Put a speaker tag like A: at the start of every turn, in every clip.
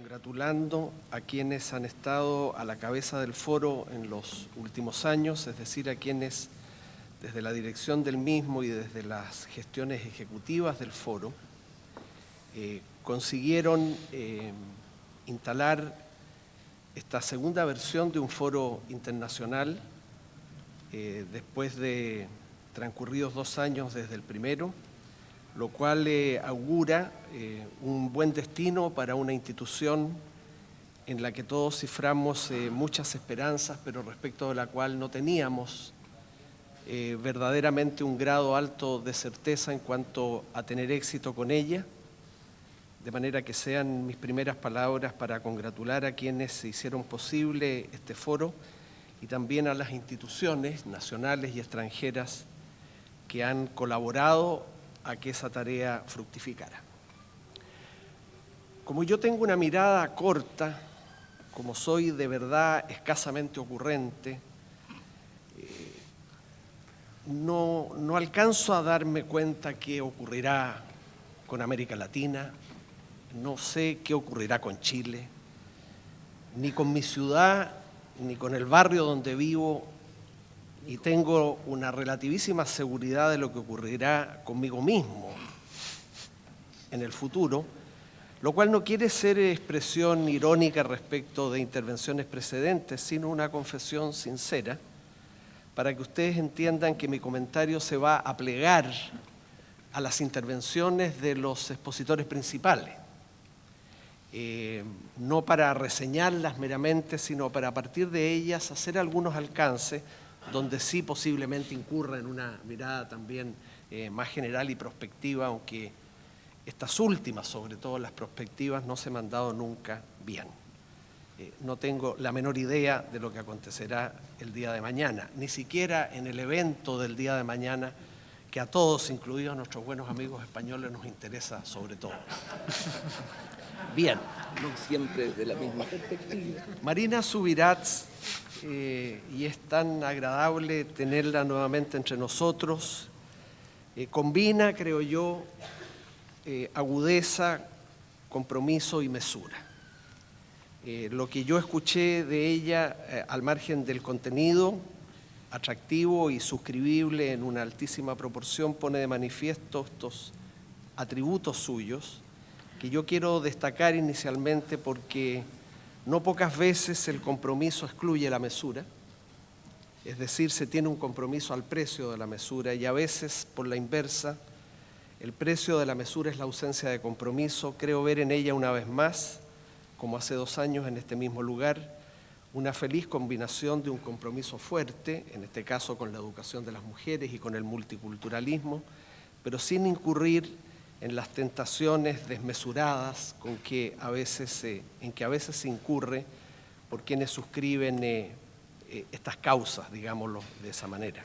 A: congratulando a quienes han estado a la cabeza del foro en los últimos años, es decir, a quienes desde la dirección del mismo y desde las gestiones ejecutivas del foro consiguieron instalar esta segunda versión de un foro internacional después de transcurridos 2 años desde el primero, lo cual augura un buen destino para una institución en la que todos ciframos muchas esperanzas, pero respecto de la cual no teníamos verdaderamente un grado alto de certeza en cuanto a tener éxito con ella, de manera que sean mis primeras palabras para congratular a quienes hicieron posible este foro y también a las instituciones nacionales y extranjeras que han colaborado a que esa tarea fructificara. Como yo tengo una mirada corta, como soy de verdad escasamente ocurrente, no alcanzo a darme cuenta qué ocurrirá con América Latina, no sé qué ocurrirá con Chile, ni con mi ciudad, ni con el barrio donde vivo, y tengo una relativísima seguridad de lo que ocurrirá conmigo mismo en el futuro, lo cual no quiere ser expresión irónica respecto de intervenciones precedentes, sino una confesión sincera, para que ustedes entiendan que mi comentario se va a plegar a las intervenciones de los expositores principales, no para reseñarlas meramente, sino para a partir de ellas hacer algunos alcances donde sí posiblemente incurra en una mirada también más general y prospectiva, aunque estas últimas, sobre todo las prospectivas, no se me han dado nunca bien. No tengo la menor idea de lo que acontecerá el día de mañana, ni siquiera en el evento del día de mañana, que a todos, incluidos nuestros buenos amigos españoles, nos interesa sobre todo. Bien.
B: No siempre desde la misma perspectiva.
A: Marina Subirats, y es tan agradable tenerla nuevamente entre nosotros, combina, creo yo, agudeza, compromiso y mesura. Lo que yo escuché de ella, al margen del contenido atractivo y suscribible en una altísima proporción, pone de manifiesto estos atributos suyos que yo quiero destacar inicialmente porque no pocas veces el compromiso excluye la mesura, es decir, se tiene un compromiso al precio de la mesura y a veces, por la inversa, el precio de la mesura es la ausencia de compromiso. Creo ver en ella una vez más, como hace 2 años en este mismo lugar, una feliz combinación de un compromiso fuerte, en este caso con la educación de las mujeres y con el multiculturalismo, pero sin incurrir en las tentaciones desmesuradas en que a veces se incurre por quienes suscriben estas causas, digámoslo de esa manera.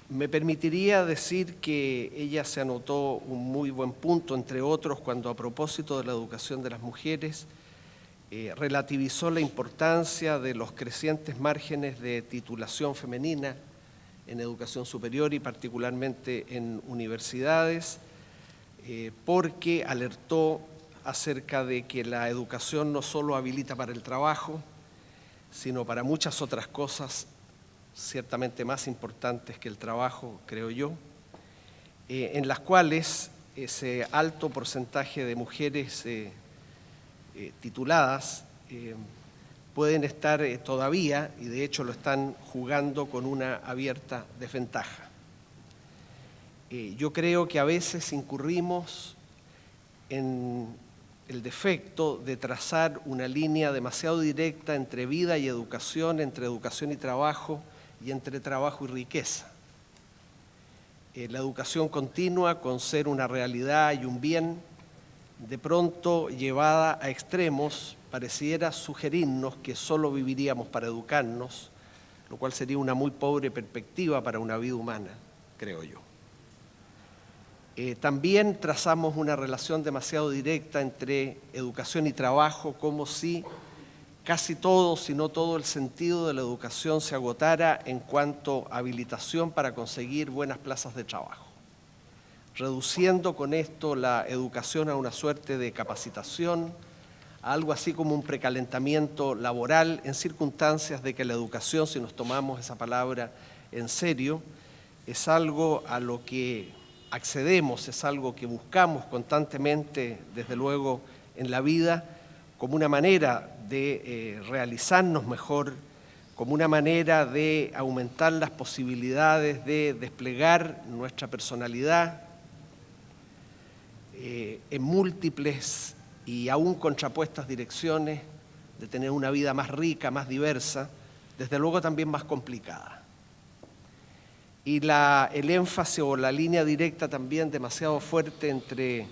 A: Me permitiría decir que ella se anotó un muy buen punto, entre otros, cuando a propósito de la educación de las mujeres, relativizó la importancia de los crecientes márgenes de titulación femenina en educación superior y particularmente en universidades, porque alertó acerca de que la educación no solo habilita para el trabajo, sino para muchas otras cosas ciertamente más importantes que el trabajo, creo yo, en las cuales ese alto porcentaje de mujeres tituladas pueden estar todavía, y de hecho lo están jugando con una abierta desventaja. Yo creo que a veces incurrimos en el defecto de trazar una línea demasiado directa entre vida y educación, entre educación y trabajo, y entre trabajo y riqueza. La educación continua, con ser una realidad y un bien, de pronto llevada a extremos, pareciera sugerirnos que solo viviríamos para educarnos, lo cual sería una muy pobre perspectiva para una vida humana, creo yo. También trazamos una relación demasiado directa entre educación y trabajo, como si casi todo, si no todo el sentido de la educación se agotara en cuanto a habilitación para conseguir buenas plazas de trabajo. reduciendo con esto la educación a una suerte de capacitación, a algo así como un precalentamiento laboral en circunstancias de que la educación, si nos tomamos esa palabra en serio, es algo a lo que accedemos, es algo que buscamos constantemente, desde luego, en la vida, como una manera de realizarnos mejor, como una manera de aumentar las posibilidades de desplegar nuestra personalidad en múltiples y aún contrapuestas direcciones, de tener una vida más rica, más diversa, desde luego también más complicada. Y el énfasis o la línea directa también demasiado fuerte entre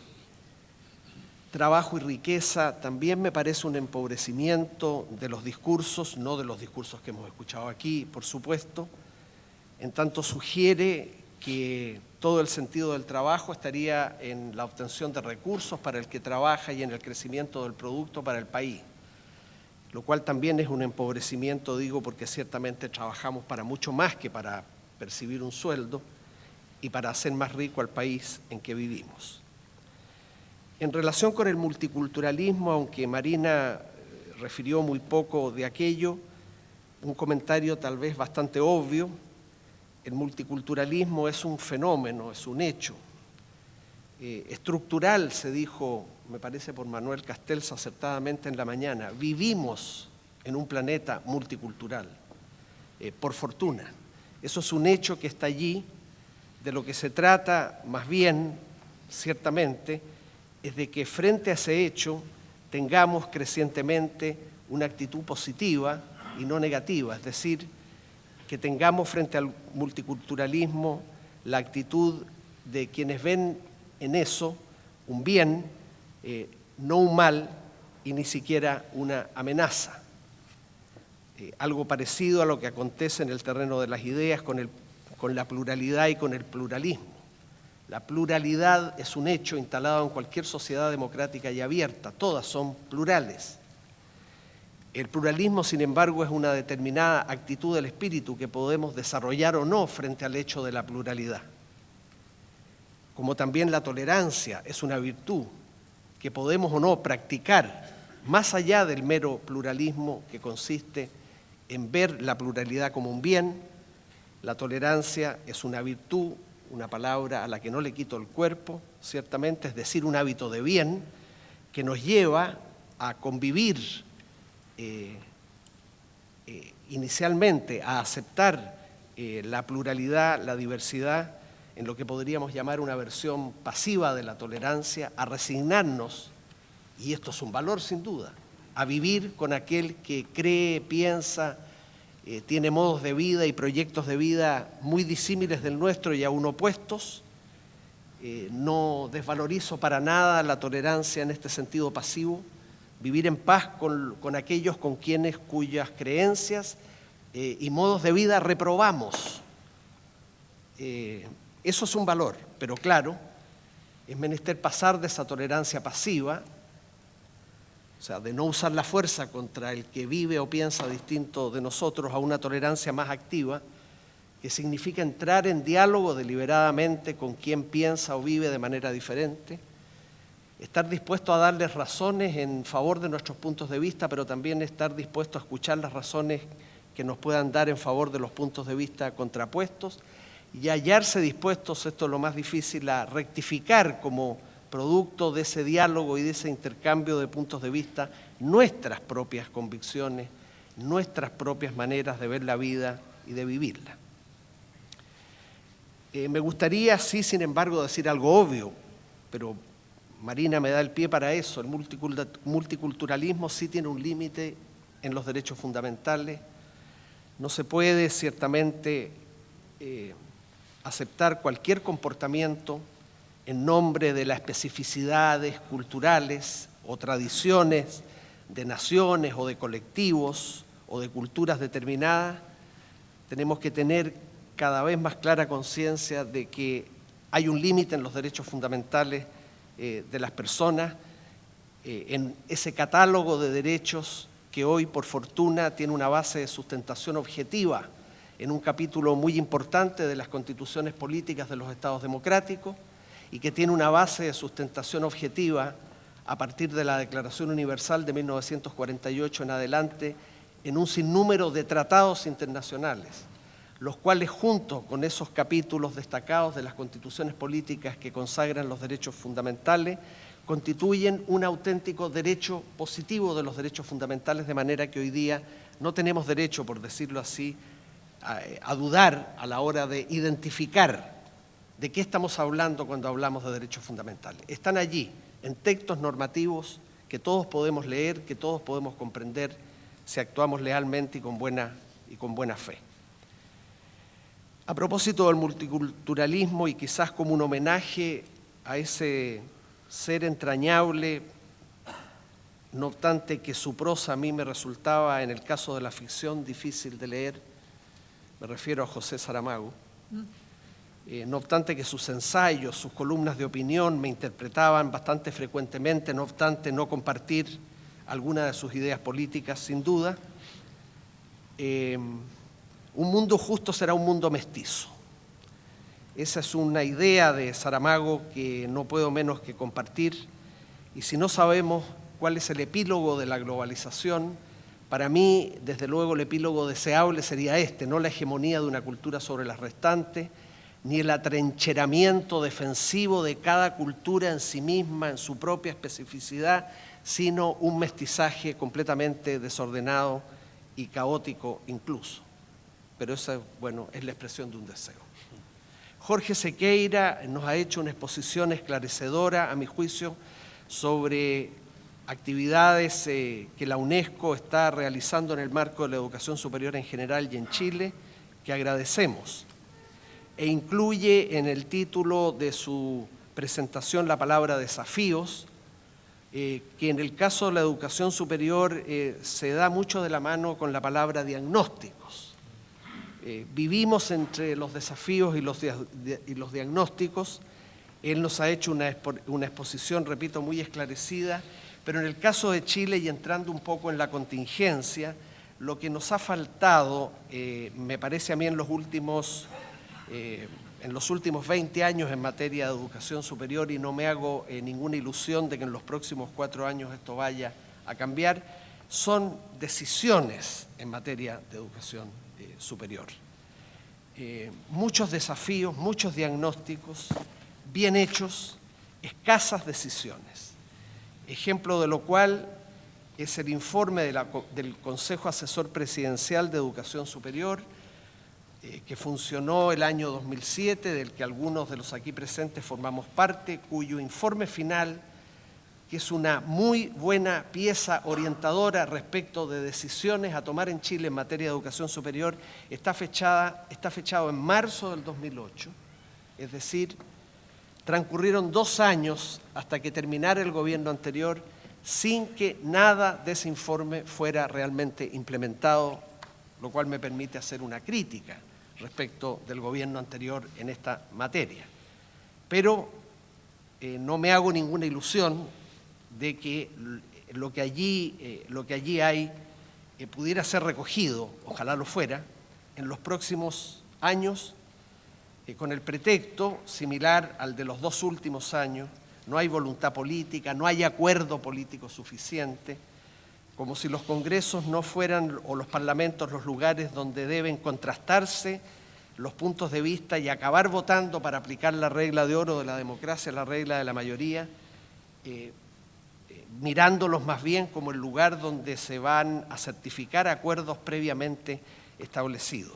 A: trabajo y riqueza también me parece un empobrecimiento de los discursos, no de los discursos que hemos escuchado aquí, por supuesto, en tanto sugiere que todo el sentido del trabajo estaría en la obtención de recursos para el que trabaja y en el crecimiento del producto para el país, lo cual también es un empobrecimiento, digo, porque ciertamente trabajamos para mucho más que para percibir un sueldo y para hacer más rico al país en que vivimos. En relación con el multiculturalismo, aunque Marina refirió muy poco de aquello, un comentario tal vez bastante obvio: el multiculturalismo es un fenómeno, es un hecho estructural, se dijo, me parece por Manuel Castells acertadamente en la mañana. Vivimos en un planeta multicultural, por fortuna. Eso es un hecho que está allí. De lo que se trata, más bien, ciertamente, es de que frente a ese hecho tengamos crecientemente una actitud positiva y no negativa, es decir, que tengamos frente al multiculturalismo la actitud de quienes ven en eso un bien, no un mal y ni siquiera una amenaza. Algo parecido a lo que acontece en el terreno de las ideas con la pluralidad y con el pluralismo. La pluralidad es un hecho instalado en cualquier sociedad democrática y abierta, todas son plurales. El pluralismo, sin embargo, es una determinada actitud del espíritu que podemos desarrollar o no frente al hecho de la pluralidad. Como también la tolerancia es una virtud que podemos o no practicar, más allá del mero pluralismo que consiste en ver la pluralidad como un bien. La tolerancia es una virtud, una palabra a la que no le quito el cuerpo, ciertamente, es decir, un hábito de bien que nos lleva a convivir inicialmente, a aceptar la pluralidad, la diversidad, en lo que podríamos llamar una versión pasiva de la tolerancia, a resignarnos, y esto es un valor sin duda, a vivir con aquel que cree, piensa, tiene modos de vida y proyectos de vida muy disímiles del nuestro y aún opuestos. No desvalorizo para nada la tolerancia en este sentido pasivo, vivir en paz con aquellos con quienes cuyas creencias y modos de vida reprobamos. Eso es un valor, pero claro, es menester pasar de esa tolerancia pasiva, o sea, de no usar la fuerza contra el que vive o piensa distinto de nosotros, a una tolerancia más activa, que significa entrar en diálogo deliberadamente con quien piensa o vive de manera diferente, estar dispuesto a darles razones en favor de nuestros puntos de vista, pero también estar dispuesto a escuchar las razones que nos puedan dar en favor de los puntos de vista contrapuestos y hallarse dispuestos, esto es lo más difícil, a rectificar como producto de ese diálogo y de ese intercambio de puntos de vista nuestras propias convicciones, nuestras propias maneras de ver la vida y de vivirla. Me gustaría, sí, sin embargo, decir algo obvio, pero Marina me da el pie para eso. El multiculturalismo sí tiene un límite en los derechos fundamentales. No se puede, ciertamente, aceptar cualquier comportamiento en nombre de las especificidades culturales o tradiciones de naciones o de colectivos o de culturas determinadas. Tenemos que tener cada vez más clara conciencia de que hay un límite en los derechos fundamentales de las personas, en ese catálogo de derechos que hoy, por fortuna, tiene una base de sustentación objetiva en un capítulo muy importante de las constituciones políticas de los estados democráticos y que tiene una base de sustentación objetiva a partir de la Declaración Universal de 1948 en adelante, en un sinnúmero de tratados internacionales, los cuales, junto con esos capítulos destacados de las constituciones políticas que consagran los derechos fundamentales, constituyen un auténtico derecho positivo de los derechos fundamentales, de manera que hoy día no tenemos derecho, por decirlo así, a dudar a la hora de identificar de qué estamos hablando cuando hablamos de derechos fundamentales. Están allí, en textos normativos que todos podemos leer, que todos podemos comprender si actuamos lealmente y con buena fe. A propósito del multiculturalismo, y quizás como un homenaje a ese ser entrañable, no obstante que su prosa a mí me resultaba, en el caso de la ficción, difícil de leer, me refiero a José Saramago, no obstante que sus ensayos, sus columnas de opinión me interpretaban bastante frecuentemente, no obstante no compartir alguna de sus ideas políticas, sin duda, un mundo justo será un mundo mestizo. Esa es una idea de Saramago que no puedo menos que compartir, y si no sabemos cuál es el epílogo de la globalización, para mí, desde luego, el epílogo deseable sería este, no la hegemonía de una cultura sobre las restantes, ni el atrincheramiento defensivo de cada cultura en sí misma, en su propia especificidad, sino un mestizaje completamente desordenado y caótico incluso. Pero esa, bueno, es la expresión de un deseo. Jorge Sequeira nos ha hecho una exposición esclarecedora, a mi juicio, sobre actividades que la UNESCO está realizando en el marco de la educación superior en general y en Chile, que agradecemos. E incluye en el título de su presentación la palabra desafíos, que en el caso de la educación superior se da mucho de la mano con la palabra diagnósticos. Vivimos entre los desafíos y los diagnósticos. Él nos ha hecho una exposición, repito, muy esclarecida, pero en el caso de Chile, y entrando un poco en la contingencia, lo que nos ha faltado, me parece a mí en los últimos 20 años en materia de educación superior, y no me hago ninguna ilusión de que en los próximos 4 años esto vaya a cambiar, son decisiones en materia de educación superior. Muchos desafíos, muchos diagnósticos, bien hechos, escasas decisiones. Ejemplo de lo cual es el informe del Consejo Asesor Presidencial de Educación Superior, que funcionó el año 2007, del que algunos de los aquí presentes formamos parte, cuyo informe final, que es una muy buena pieza orientadora respecto de decisiones a tomar en Chile en materia de educación superior, está fechado en marzo del 2008, es decir, transcurrieron 2 años hasta que terminara el gobierno anterior sin que nada de ese informe fuera realmente implementado, lo cual me permite hacer una crítica respecto del gobierno anterior en esta materia. Pero no me hago ninguna ilusión de que lo que allí hay pudiera ser recogido, ojalá lo fuera, en los próximos años, con el pretexto similar al de los 2 últimos años. No hay voluntad política, no hay acuerdo político suficiente, como si los congresos no fueran, o los parlamentos, los lugares donde deben contrastarse los puntos de vista y acabar votando para aplicar la regla de oro de la democracia, la regla de la mayoría, mirándolos más bien como el lugar donde se van a certificar acuerdos previamente establecidos.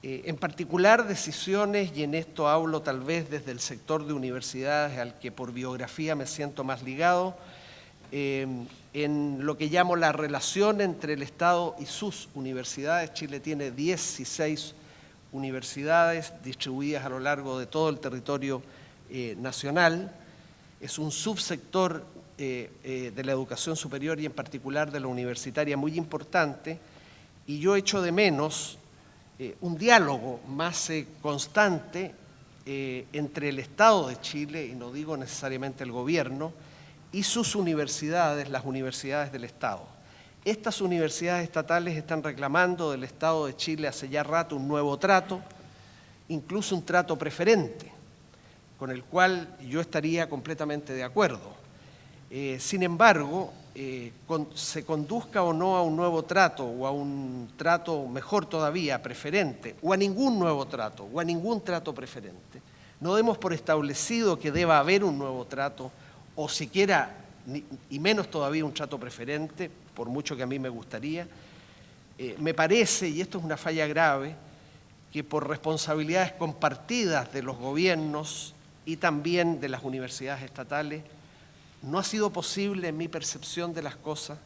A: En particular, decisiones, y en esto hablo tal vez desde el sector de universidades al que por biografía me siento más ligado, en lo que llamo la relación entre el Estado y sus universidades. Chile tiene 16 universidades distribuidas a lo largo de todo el territorio nacional. Es un subsector de la educación superior y en particular de la universitaria muy importante, y yo echo de menos un diálogo más constante entre el Estado de Chile, y no digo necesariamente el gobierno, y sus universidades, las universidades del Estado. Estas universidades estatales están reclamando del Estado de Chile hace ya rato un nuevo trato, incluso un trato preferente. con el cual yo estaría completamente de acuerdo. Sin embargo, se conduzca o no a un nuevo trato, o a un trato mejor todavía, preferente, o a ningún nuevo trato, o a ningún trato preferente, no demos por establecido que deba haber un nuevo trato, o siquiera, y menos todavía un trato preferente, por mucho que a mí me gustaría. Me parece, y esto es una falla grave, que por responsabilidades compartidas de los gobiernos y también de las universidades estatales, no ha sido posible, en mi percepción de las cosas,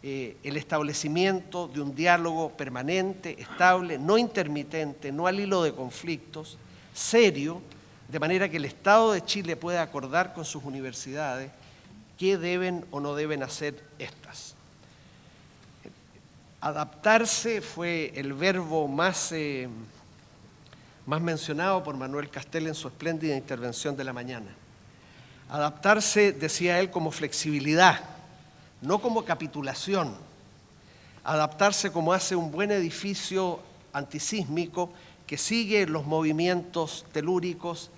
A: el establecimiento de un diálogo permanente, estable, no intermitente, no al hilo de conflictos, serio, de manera que el Estado de Chile pueda acordar con sus universidades qué deben o no deben hacer estas. Adaptarse fue el verbo más mencionado por Manuel Castel en su espléndida intervención de la mañana. Adaptarse, decía él, como flexibilidad, no como capitulación. Adaptarse como hace un buen edificio antisísmico que sigue los movimientos telúricos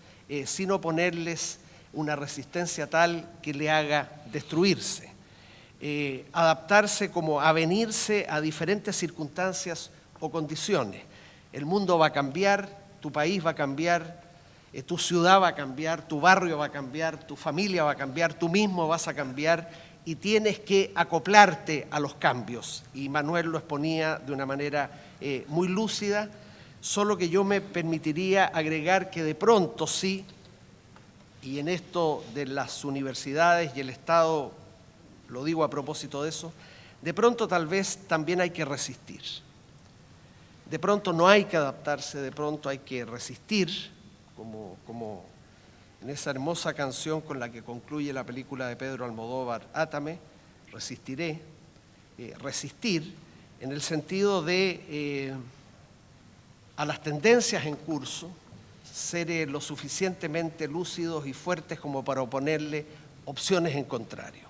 A: sin oponerles una resistencia tal que le haga destruirse. Adaptarse como avenirse a diferentes circunstancias o condiciones. El mundo va a cambiar, tu país va a cambiar, tu ciudad va a cambiar, tu barrio va a cambiar, tu familia va a cambiar, tú mismo vas a cambiar y tienes que acoplarte a los cambios. Y Manuel lo exponía de una manera muy lúcida, solo que yo me permitiría agregar que de pronto sí, y en esto de las universidades y el Estado, lo digo a propósito de eso, de pronto tal vez también hay que resistir. De pronto no hay que adaptarse, de pronto hay que resistir, como en esa hermosa canción con la que concluye la película de Pedro Almodóvar, Átame, resistiré, resistir en el sentido de a las tendencias en curso, ser lo suficientemente lúcidos y fuertes como para oponerle opciones en contrario.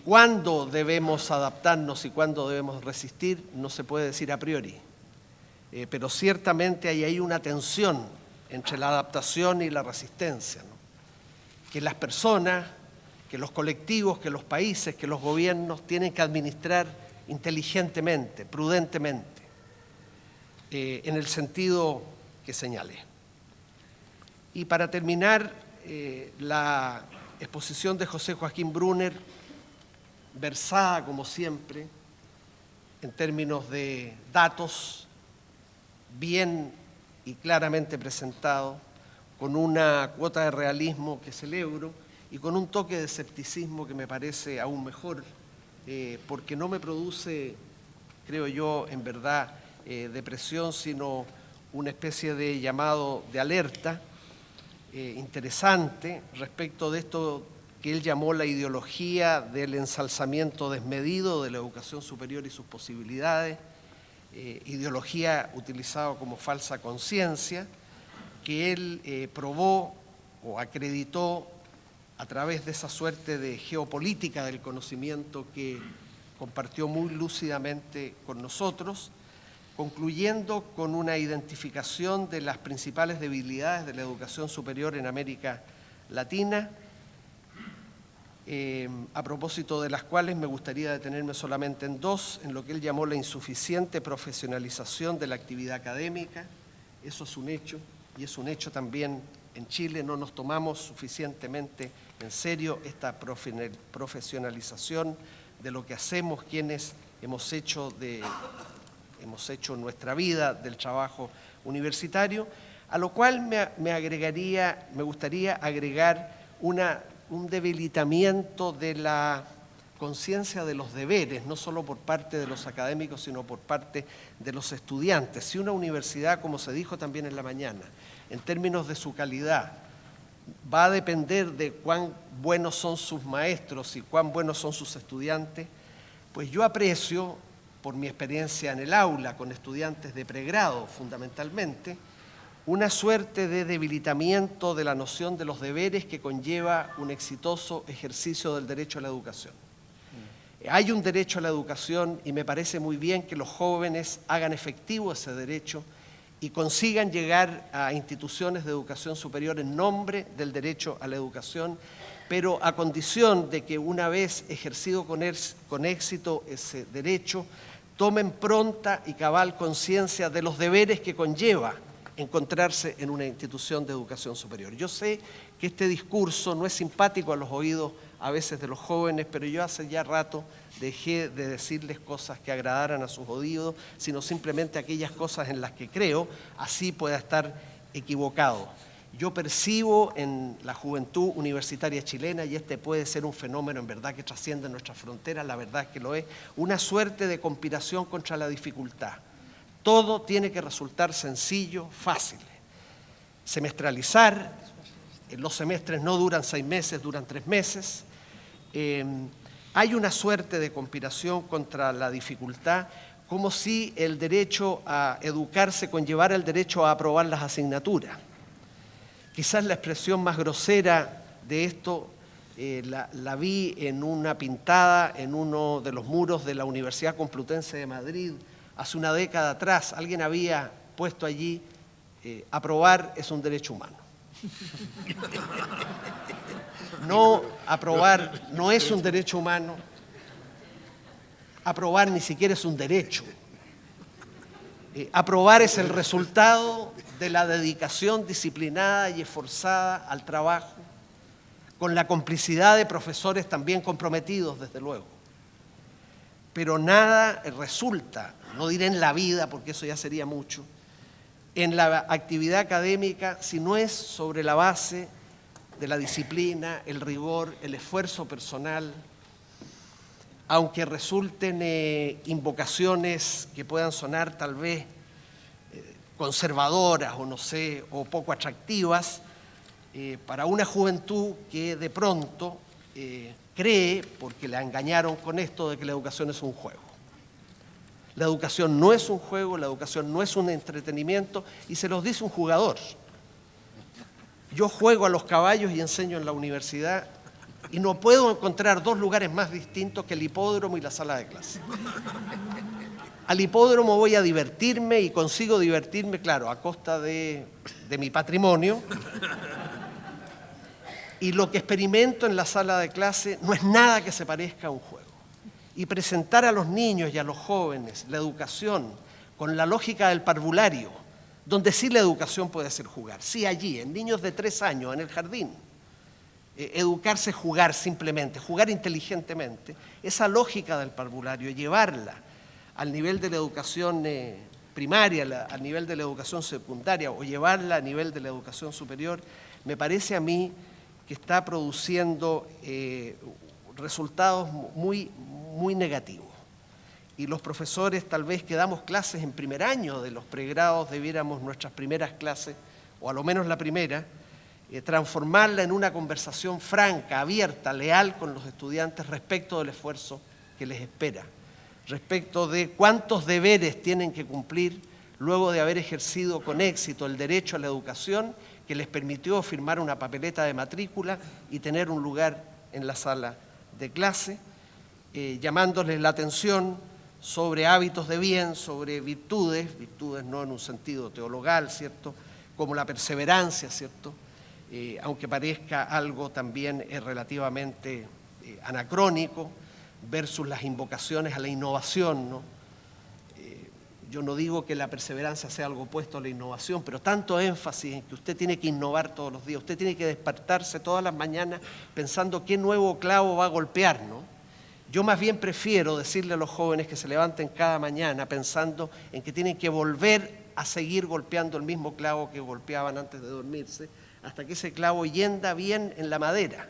A: ¿Cuándo debemos adaptarnos y cuándo debemos resistir? No se puede decir a priori, pero ciertamente hay ahí una tensión entre la adaptación y la resistencia, ¿no? Que las personas, que los colectivos, que los países, que los gobiernos tienen que administrar inteligentemente, prudentemente, en el sentido que señalé. Y para terminar, la exposición de José Joaquín Brunner, versada como siempre, en términos de datos, bien y claramente presentado, con una cuota de realismo que celebro y con un toque de escepticismo que me parece aún mejor, porque no me produce, creo yo, en verdad, depresión, sino una especie de llamado de alerta interesante respecto de esto que él llamó la ideología del ensalzamiento desmedido de la educación superior y sus posibilidades, ideología utilizada como falsa conciencia, que él probó o acreditó a través de esa suerte de geopolítica del conocimiento que compartió muy lúcidamente con nosotros, concluyendo con una identificación de las principales debilidades de la educación superior en América Latina, a propósito de las cuales me gustaría detenerme solamente en dos, en lo que él llamó la insuficiente profesionalización de la actividad académica. Eso es un hecho, y es un hecho también en Chile. No nos tomamos suficientemente en serio esta profesionalización de lo que hacemos quienes hemos hecho nuestra vida del trabajo universitario, a lo cual me gustaría agregar un debilitamiento de la conciencia de los deberes, no solo por parte de los académicos, sino por parte de los estudiantes. Si una universidad, como se dijo también en la mañana, en términos de su calidad, va a depender de cuán buenos son sus maestros y cuán buenos son sus estudiantes, pues yo aprecio, por mi experiencia en el aula, con estudiantes de pregrado fundamentalmente, una suerte de debilitamiento de la noción de los deberes que conlleva un exitoso ejercicio del derecho a la educación. Hay un derecho a la educación y me parece muy bien que los jóvenes hagan efectivo ese derecho y consigan llegar a instituciones de educación superior en nombre del derecho a la educación, pero a condición de que una vez ejercido con éxito ese derecho, tomen pronta y cabal conciencia de los deberes que conlleva encontrarse en una institución de educación superior. Yo sé que este discurso no es simpático a los oídos a veces de los jóvenes, pero yo hace ya rato dejé de decirles cosas que agradaran a sus oídos, sino simplemente aquellas cosas en las que creo, así pueda estar equivocado. Yo percibo en la juventud universitaria chilena, y este puede ser un fenómeno en verdad que trasciende nuestras fronteras, la verdad es que lo es, una suerte de conspiración contra la dificultad. Todo tiene que resultar sencillo, fácil. Semestralizar, los semestres no duran 6 meses, duran 3 meses. Hay una suerte de conspiración contra la dificultad, como si el derecho a educarse conllevara el derecho a aprobar las asignaturas. Quizás la expresión más grosera de esto la vi en una pintada en uno de los muros de la Universidad Complutense de Madrid hace una década atrás. Alguien había puesto allí, aprobar es un derecho humano. No, aprobar no es un derecho humano. Aprobar ni siquiera es un derecho. Aprobar es el resultado de la dedicación disciplinada y esforzada al trabajo, con la complicidad de profesores también comprometidos, desde luego. Pero nada resulta, no diré en la vida, porque eso ya sería mucho, en la actividad académica, si no es sobre la base de la disciplina, el rigor, el esfuerzo personal, aunque resulten invocaciones que puedan sonar tal vez conservadoras o no sé, o poco atractivas, para una juventud que de pronto cree, porque la engañaron con esto de que la educación es un juego. La educación no es un juego, la educación no es un entretenimiento, y se los dice un jugador. Yo juego a los caballos y enseño en la universidad, y no puedo encontrar 2 lugares más distintos que el hipódromo y la sala de clase. Al hipódromo voy a divertirme y consigo divertirme, claro, a costa de mi patrimonio. Y lo que experimento en la sala de clase no es nada que se parezca a un juego. Y presentar a los niños y a los jóvenes la educación con la lógica del parvulario, donde sí la educación puede ser jugar. Sí, allí, en niños de 3 años, en el jardín. Educarse, jugar simplemente, jugar inteligentemente. Esa lógica del parvulario, llevarla al nivel de la educación primaria, al nivel de la educación secundaria, o llevarla a nivel de la educación superior, me parece a mí que está produciendo resultados muy, muy negativos. Y los profesores, tal vez que damos clases en primer año de los pregrados, debiéramos nuestras primeras clases, o a lo menos la primera, transformarla en una conversación franca, abierta, leal con los estudiantes respecto del esfuerzo que les espera, respecto de cuántos deberes tienen que cumplir luego de haber ejercido con éxito el derecho a la educación que les permitió firmar una papeleta de matrícula y tener un lugar en la sala de clase, llamándoles la atención sobre hábitos de bien, sobre virtudes no en un sentido teologal, ¿cierto?, como la perseverancia, ¿cierto?, aunque parezca algo también relativamente anacrónico, versus las invocaciones a la innovación, ¿no? Yo no digo que la perseverancia sea algo opuesto a la innovación, pero tanto énfasis en que usted tiene que innovar todos los días, usted tiene que despertarse todas las mañanas pensando qué nuevo clavo va a golpear, ¿no? Yo más bien prefiero decirle a los jóvenes que se levanten cada mañana pensando en que tienen que volver a seguir golpeando el mismo clavo que golpeaban antes de dormirse, hasta que ese clavo hienda bien en la madera.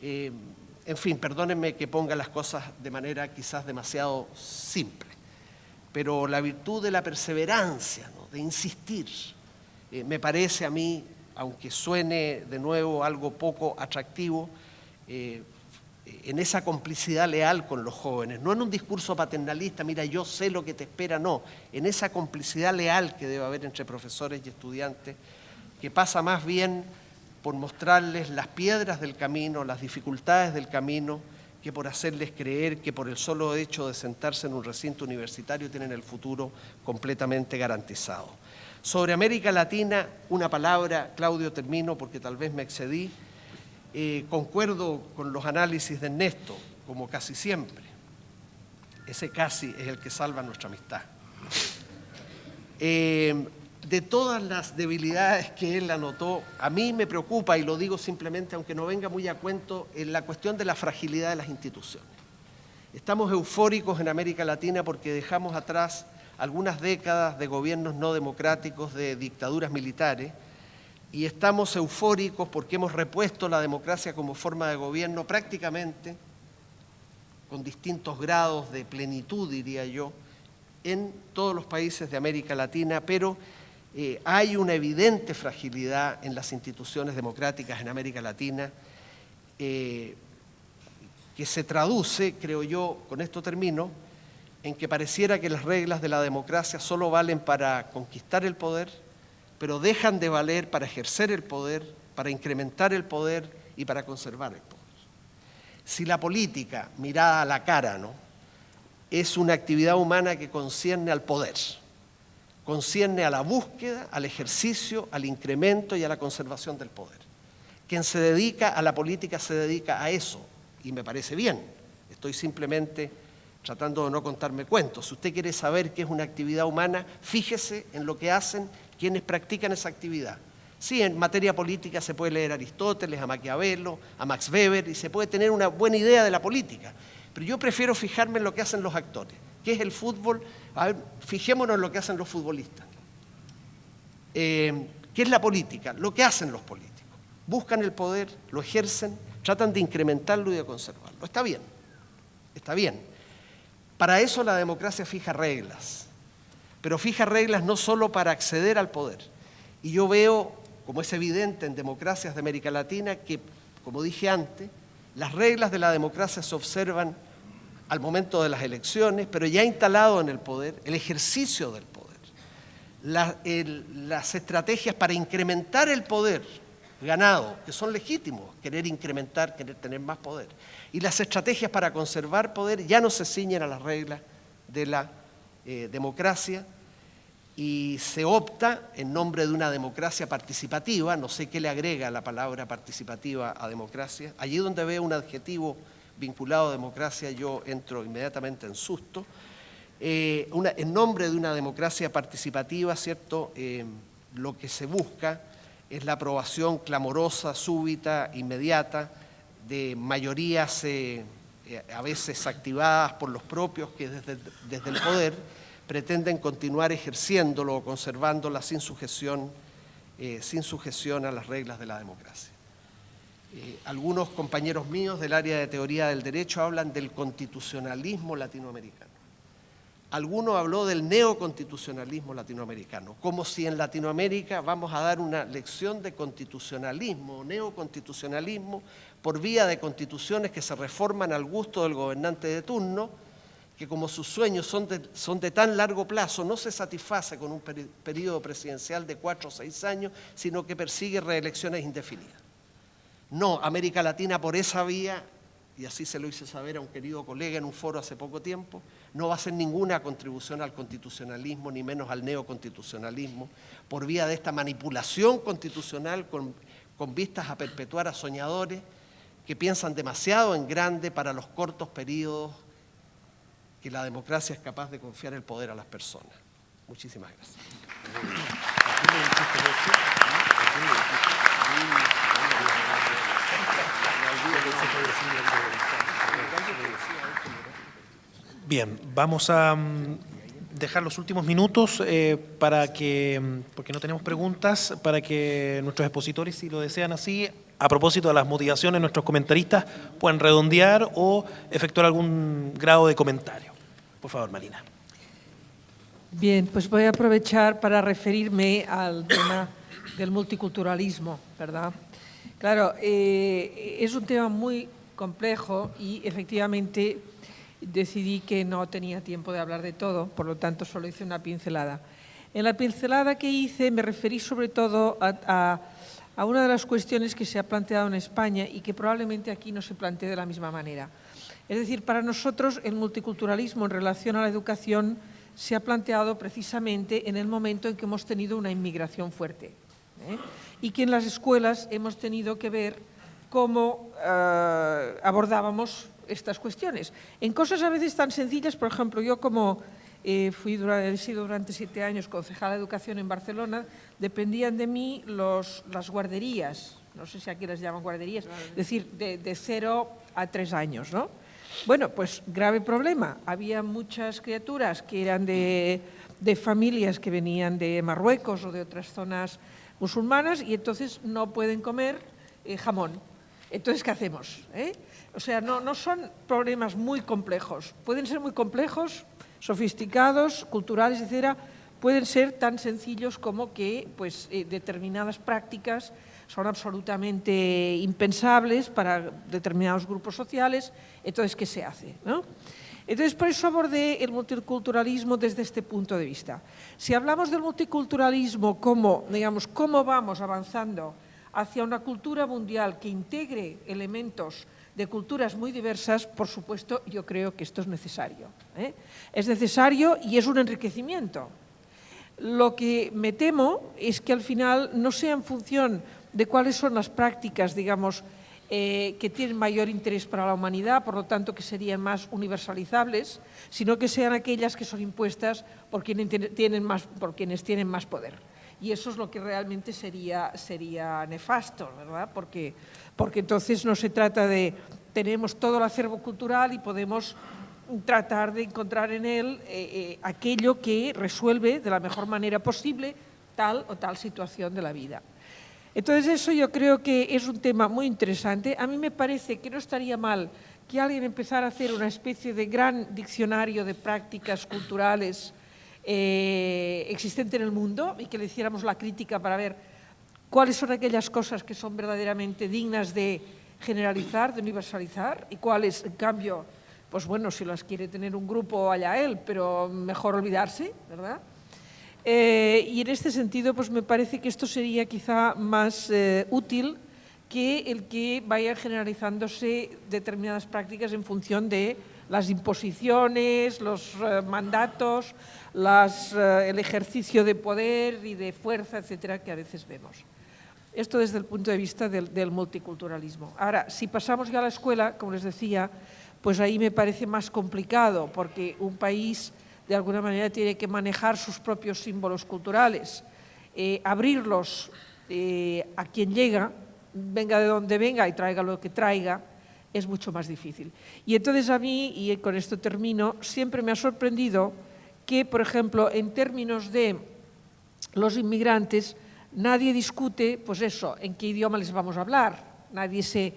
A: En fin, perdónenme que ponga las cosas de manera quizás demasiado simple, pero la virtud de la perseverancia, ¿no?, de insistir, me parece a mí, aunque suene de nuevo algo poco atractivo, en esa complicidad leal con los jóvenes, no en un discurso paternalista, mira, yo sé lo que te espera, no, en esa complicidad leal que debe haber entre profesores y estudiantes, que pasa más bien por mostrarles las piedras del camino, las dificultades del camino, que por hacerles creer que por el solo hecho de sentarse en un recinto universitario tienen el futuro completamente garantizado. Sobre América Latina, una palabra, Claudio, termino porque tal vez me excedí. Concuerdo con los análisis de Ernesto, como casi siempre. Ese casi es el que salva nuestra amistad. De todas las debilidades que él anotó, a mí me preocupa, y lo digo simplemente, aunque no venga muy a cuento, en la cuestión de la fragilidad de las instituciones. Estamos eufóricos en América Latina porque dejamos atrás algunas décadas de gobiernos no democráticos, de dictaduras militares, y estamos eufóricos porque hemos repuesto la democracia como forma de gobierno prácticamente con distintos grados de plenitud, diría yo, en todos los países de América Latina, pero hay una evidente fragilidad en las instituciones democráticas en América Latina que se traduce, creo yo, con esto termino, en que pareciera que las reglas de la democracia solo valen para conquistar el poder, pero dejan de valer para ejercer el poder, para incrementar el poder y para conservar el poder. Si la política, mirada a la cara, ¿no?, es una actividad humana que concierne al poder, concierne a la búsqueda, al ejercicio, al incremento y a la conservación del poder. Quien se dedica a la política se dedica a eso, y me parece bien. Estoy simplemente tratando de no contarme cuentos. Si usted quiere saber qué es una actividad humana, fíjese en lo que hacen quienes practican esa actividad. Sí, en materia política se puede leer a Aristóteles, a Maquiavelo, a Max Weber, y se puede tener una buena idea de la política. Pero yo prefiero fijarme en lo que hacen los actores. ¿Qué es el fútbol? A ver, fijémonos en lo que hacen los futbolistas. ¿Qué es la política? Lo que hacen los políticos. Buscan el poder, lo ejercen, tratan de incrementarlo y de conservarlo. Está bien, está bien. Para eso la democracia fija reglas, pero fija reglas no solo para acceder al poder. Y yo veo, como es evidente en democracias de América Latina, que, como dije antes, las reglas de la democracia se observan al momento de las elecciones, pero ya instalado en el poder, el ejercicio del poder, las estrategias para incrementar el poder ganado, que son legítimos, querer incrementar, querer tener más poder, y las estrategias para conservar poder ya no se ciñen a las reglas de la democracia, y se opta en nombre de una democracia participativa. No sé qué le agrega la palabra participativa a democracia. Allí donde veo un adjetivo vinculado a democracia, yo entro inmediatamente en susto. En nombre de una democracia participativa, ¿cierto? Lo que se busca es la aprobación clamorosa, súbita, inmediata, de mayorías a veces activadas por los propios que desde el poder pretenden continuar ejerciéndolo o conservándola sin sujeción a las reglas de la democracia. Algunos compañeros míos del área de teoría del derecho hablan del constitucionalismo latinoamericano. Alguno habló del neoconstitucionalismo latinoamericano, como si en Latinoamérica vamos a dar una lección de constitucionalismo o neoconstitucionalismo por vía de constituciones que se reforman al gusto del gobernante de turno, que como sus sueños son de tan largo plazo, no se satisface con un periodo presidencial de 4 o 6 años, sino que persigue reelecciones indefinidas. No, América Latina por esa vía, y así se lo hice saber a un querido colega en un foro hace poco tiempo, no va a hacer ninguna contribución al constitucionalismo, ni menos al neoconstitucionalismo, por vía de esta manipulación constitucional con vistas a perpetuar a soñadores que piensan demasiado en grande para los cortos periodos que la democracia es capaz de confiar el poder a las personas. Muchísimas gracias.
C: Bien, vamos a dejar los últimos minutos para que, porque no tenemos preguntas, para que nuestros expositores, si lo desean así, a propósito de las motivaciones, nuestros comentaristas puedan redondear o efectuar algún grado de comentario. Por favor, Marina.
D: Bien, pues voy a aprovechar para referirme al tema del multiculturalismo, ¿verdad? Claro, es un tema muy complejo y efectivamente decidí que no tenía tiempo de hablar de todo, por lo tanto solo hice una pincelada. En la pincelada que hice me referí sobre todo a una de las cuestiones que se ha planteado en España y que probablemente aquí no se plantee de la misma manera. Es decir, para nosotros el multiculturalismo en relación a la educación se ha planteado precisamente en el momento en que hemos tenido una inmigración fuerte, y que en las escuelas hemos tenido que ver cómo abordábamos estas cuestiones. En cosas a veces tan sencillas, por ejemplo, yo como he sido durante 7 años concejala de Educación en Barcelona, dependían de mí las guarderías, no sé si aquí las llaman guarderías, es decir, de 0 a 3 años, ¿no? Bueno, pues grave problema. Había muchas criaturas que eran de familias que venían de Marruecos o de otras zonas musulmanas y entonces no pueden comer jamón. Entonces, ¿qué hacemos? O sea, no son problemas muy complejos. Pueden ser muy complejos, sofisticados, culturales, etcétera. Pueden ser tan sencillos como que pues, determinadas prácticas son absolutamente impensables para determinados grupos sociales. Entonces, ¿qué se hace? ¿No? Entonces, por eso abordé el multiculturalismo desde este punto de vista. Si hablamos del multiculturalismo como, digamos, cómo vamos avanzando hacia una cultura mundial que integre elementos de culturas muy diversas, por supuesto, yo creo que esto es necesario. Es necesario y es un enriquecimiento. Lo que me temo es que al final no sea en función de cuáles son las prácticas, digamos, que tienen mayor interés para la humanidad, por lo tanto que serían más universalizables, sino que sean aquellas que son impuestas por quienes tienen más poder. Y eso es lo que realmente sería nefasto, ¿verdad? Porque entonces no se trata de, tenemos todo el acervo cultural y podemos tratar de encontrar en él aquello que resuelve de la mejor manera posible tal o tal situación de la vida. Entonces eso yo creo que es un tema muy interesante. A mí me parece que no estaría mal que alguien empezara a hacer una especie de gran diccionario de prácticas culturales existente en el mundo y que le hiciéramos la crítica para ver cuáles son aquellas cosas que son verdaderamente dignas de generalizar, de universalizar y cuáles, en cambio, pues bueno, si las quiere tener un grupo, allá él, pero mejor olvidarse, ¿verdad? Y en este sentido, pues me parece que esto sería quizá más útil que el que vayan generalizándose determinadas prácticas en función de las imposiciones, los mandatos, el ejercicio de poder y de fuerza, etcétera, que a veces vemos. Esto desde el punto de vista del multiculturalismo. Ahora, si pasamos ya a la escuela, como les decía, pues ahí me parece más complicado, porque un país de alguna manera tiene que manejar sus propios símbolos culturales, abrirlos a quien llega, venga de donde venga y traiga lo que traiga, es mucho más difícil. Y entonces a mí, y con esto termino, siempre me ha sorprendido que, por ejemplo, en términos de los inmigrantes, nadie discute, pues eso, en qué idioma les vamos a hablar. Nadie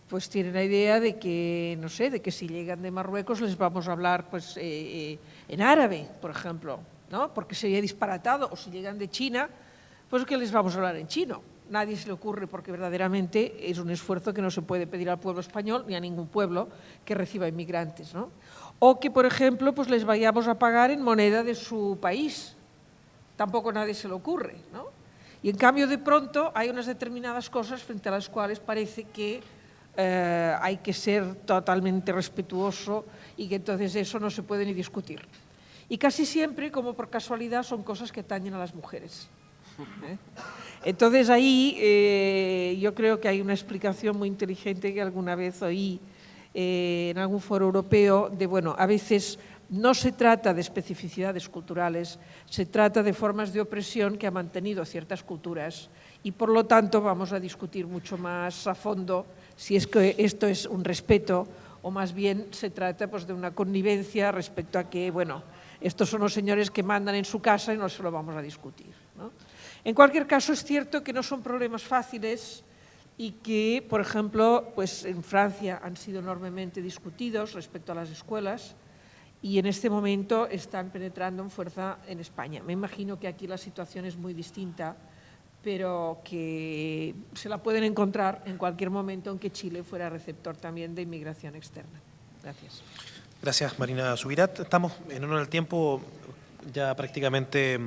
D: pues tiene la idea de que, no sé, de que si llegan de Marruecos les vamos a hablar pues, en árabe, por ejemplo, ¿no? Porque sería disparatado. O si llegan de China, pues que les vamos a hablar en chino. Nadie se le ocurre porque verdaderamente es un esfuerzo que no se puede pedir al pueblo español ni a ningún pueblo que reciba inmigrantes, ¿no? O que, por ejemplo, pues les vayamos a pagar en moneda de su país. Tampoco a nadie se le ocurre, ¿no? Y en cambio, de pronto, hay unas determinadas cosas frente a las cuales parece que hay que ser totalmente respetuoso y que entonces eso no se puede ni discutir. Y casi siempre, como por casualidad, son cosas que atañen a las mujeres. Entonces ahí yo creo que hay una explicación muy inteligente que alguna vez oí en algún foro europeo de, bueno, a veces no se trata de especificidades culturales, se trata de formas de opresión que han mantenido ciertas culturas y por lo tanto vamos a discutir mucho más a fondo si es que esto es un respeto o más bien se trata pues, de una connivencia respecto a que, bueno, estos son los señores que mandan en su casa y no se lo vamos a discutir, ¿no? En cualquier caso, es cierto que no son problemas fáciles y que, por ejemplo, pues en Francia han sido enormemente discutidos respecto a las escuelas y en este momento están penetrando en fuerza en España. Me imagino que aquí la situación es muy distinta, pero que se la pueden encontrar en cualquier momento en que Chile fuera receptor también de inmigración externa. Gracias.
C: Gracias, Marina Subirat. Estamos en honor al tiempo ya prácticamente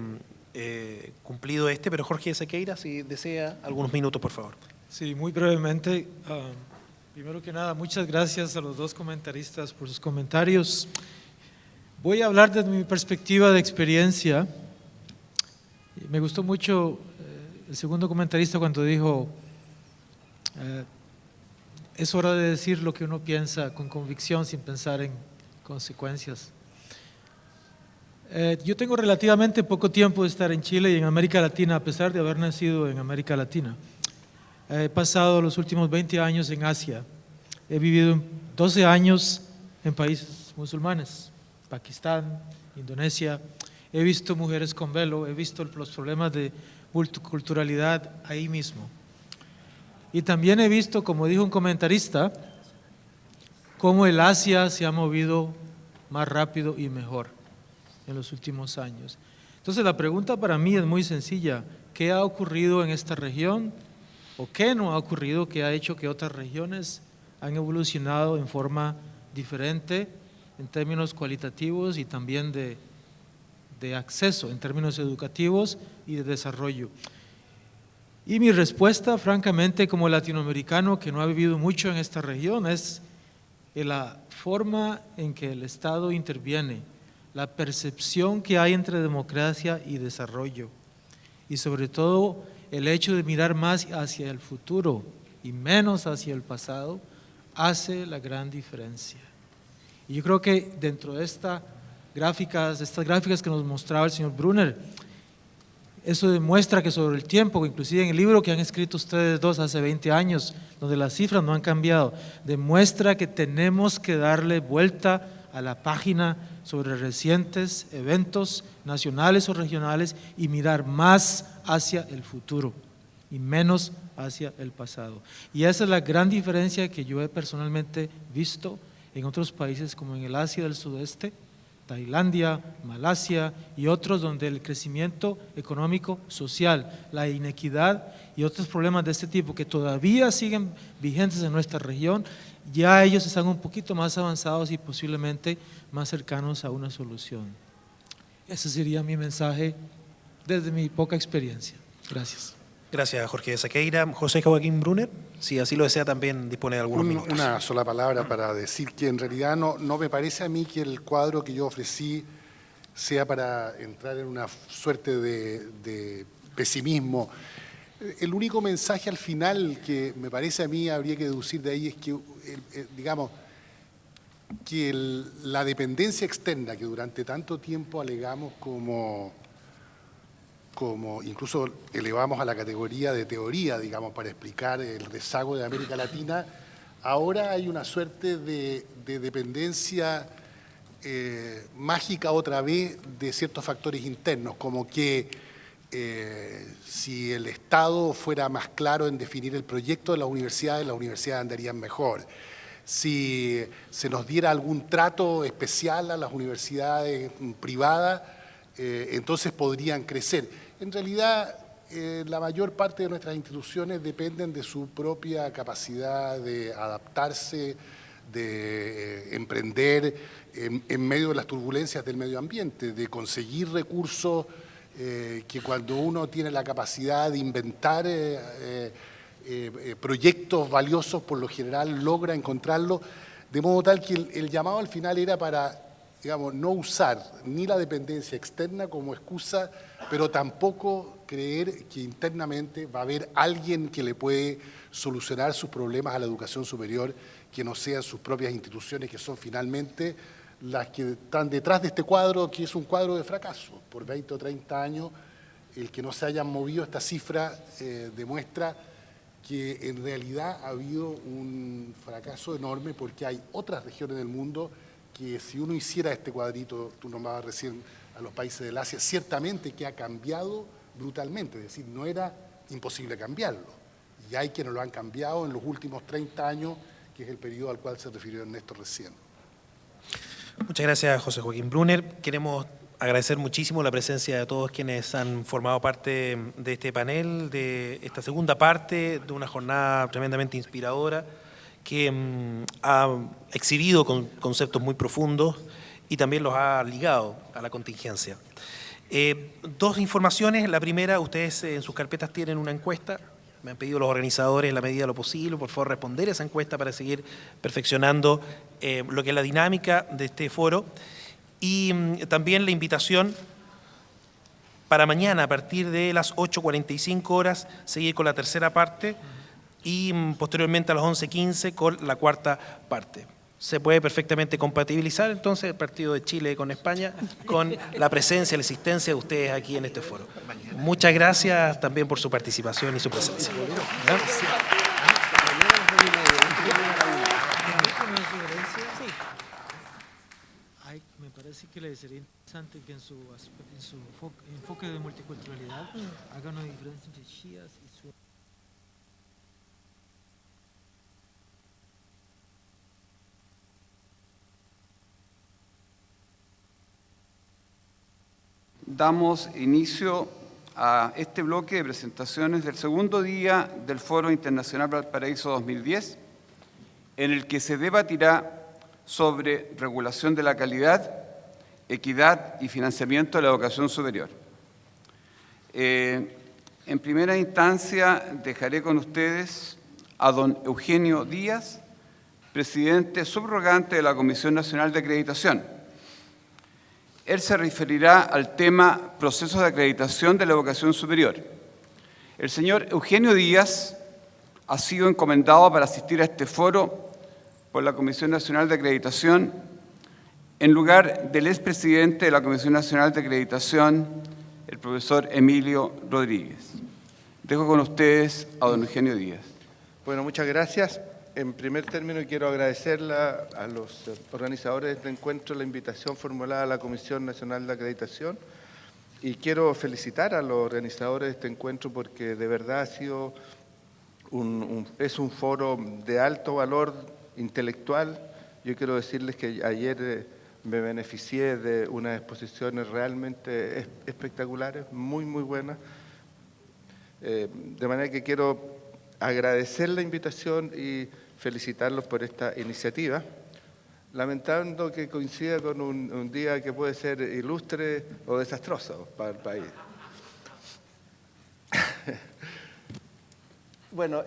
C: cumplido pero Jorge Sequeira, si desea algunos minutos, por favor.
E: Sí, muy brevemente. Primero que nada, muchas gracias a los dos comentaristas por sus comentarios. Voy a hablar desde mi perspectiva de experiencia. Me gustó mucho el segundo comentarista cuando dijo, es hora de decir lo que uno piensa con convicción sin pensar en consecuencias. Yo tengo relativamente poco tiempo de estar en Chile y en América Latina, a pesar de haber nacido en América Latina. He pasado los últimos 20 años en Asia. He vivido 12 años en países musulmanes, Pakistán, Indonesia. He visto mujeres con velo, he visto los problemas de multiculturalidad ahí mismo. Y también he visto, como dijo un comentarista, cómo el Asia se ha movido más rápido y mejor en los últimos años. Entonces la pregunta para mí es muy sencilla: ¿qué ha ocurrido en esta región o qué no ha ocurrido que ha hecho que otras regiones han evolucionado en forma diferente en términos cualitativos y también de acceso, en términos educativos y de desarrollo? Y mi respuesta, francamente, como latinoamericano que no ha vivido mucho en esta región, es la forma en que el Estado interviene, la percepción que hay entre democracia y desarrollo, y sobre todo el hecho de mirar más hacia el futuro y menos hacia el pasado, hace la gran diferencia. Y yo creo que dentro de estas gráficas que nos mostraba el señor Brunner, eso demuestra que sobre el tiempo, inclusive en el libro que han escrito ustedes dos hace 20 años, donde las cifras no han cambiado, demuestra que tenemos que darle vuelta a la página sobre recientes eventos nacionales o regionales y mirar más hacia el futuro y menos hacia el pasado. Y esa es la gran diferencia que yo he personalmente visto en otros países como en el Asia del Sudeste, Tailandia, Malasia y otros, donde el crecimiento económico, social, la inequidad y otros problemas de este tipo que todavía siguen vigentes en nuestra región, ya ellos están un poquito más avanzados y posiblemente más cercanos a una solución. Ese sería mi mensaje desde mi poca experiencia. Gracias.
C: Gracias, Jorge de Saqueira. José Joaquín Brunner, si así lo desea, también dispone de algunos minutos.
F: Una sola palabra para decir que en realidad no me parece a mí que el cuadro que yo ofrecí sea para entrar en una suerte de pesimismo. El único mensaje al final que me parece a mí habría que deducir de ahí es que, digamos, que la dependencia externa que durante tanto tiempo alegamos como incluso elevamos a la categoría de teoría, digamos, para explicar el rezago de América Latina, ahora hay una suerte de dependencia mágica otra vez de ciertos factores internos, como que si el Estado fuera más claro en definir el proyecto de las universidades andarían mejor. Si se nos diera algún trato especial a las universidades privadas, entonces podrían crecer. En realidad, la mayor parte de nuestras instituciones dependen de su propia capacidad de adaptarse, de emprender en medio de las turbulencias del medio ambiente, de conseguir recursos que cuando uno tiene la capacidad de inventar proyectos valiosos, por lo general logra encontrarlos, de modo tal que el llamado al final era para, digamos, no usar ni la dependencia externa como excusa, pero tampoco creer que internamente va a haber alguien que le puede solucionar sus problemas a la educación superior, que no sean sus propias instituciones, que son finalmente las que están detrás de este cuadro, que es un cuadro de fracaso. Por 20 o 30 años, el que no se hayan movido esta cifra demuestra que en realidad ha habido un fracaso enorme, porque hay otras regiones del mundo que si uno hiciera este cuadrito, tú nombrabas recién a los países del Asia, ciertamente que ha cambiado brutalmente, es decir, no era imposible cambiarlo. Y hay quienes lo han cambiado en los últimos 30 años, que es el periodo al cual se refirió Ernesto recién.
C: Muchas gracias, José Joaquín Brunner. Queremos agradecer muchísimo la presencia de todos quienes han formado parte de este panel, de esta segunda parte de una jornada tremendamente inspiradora, que ha exhibido conceptos muy profundos y también los ha ligado a la contingencia. Dos informaciones. La primera, ustedes en sus carpetas tienen una encuesta. Me han pedido los organizadores, en la medida de lo posible, por favor, responder a esa encuesta para seguir perfeccionando lo que es la dinámica de este foro. Y también la invitación para mañana, a partir de las 8:45 horas, seguir con la tercera parte y posteriormente a las 11:15 con la cuarta parte. Se puede perfectamente compatibilizar entonces el partido de Chile con España con la presencia, la existencia de ustedes aquí en este foro. Muchas gracias también por su participación y su presencia. ¿Ya?
E: Me parece que le sería interesante que en su enfoque de multiculturalidad haga una diferencia entre chiíes y su...
G: Damos inicio a este bloque de presentaciones del segundo día del Foro Internacional Valparaíso 2010, en el que se debatirá sobre regulación de la calidad, equidad y financiamiento de la educación superior. En primera instancia, dejaré con ustedes a don Eugenio Díaz, presidente subrogante de la Comisión Nacional de Acreditación. Él se referirá al tema procesos de acreditación de la educación superior. El señor Eugenio Díaz ha sido encomendado para asistir a este foro por la Comisión Nacional de Acreditación en lugar del expresidente de la Comisión Nacional de Acreditación, el profesor Emilio Rodríguez. Dejo con ustedes a don Eugenio Díaz.
H: Bueno, muchas gracias. En primer término, quiero agradecerle a los organizadores de este encuentro la invitación formulada a la Comisión Nacional de Acreditación y quiero felicitar a los organizadores de este encuentro porque de verdad ha sido es un foro de alto valor intelectual. Yo quiero decirles que ayer me beneficié de unas exposiciones realmente espectaculares, muy buenas. De manera que quiero agradecer la invitación y felicitarlos por esta iniciativa, lamentando que coincida con un día que puede ser ilustre o desastroso para el país. Bueno,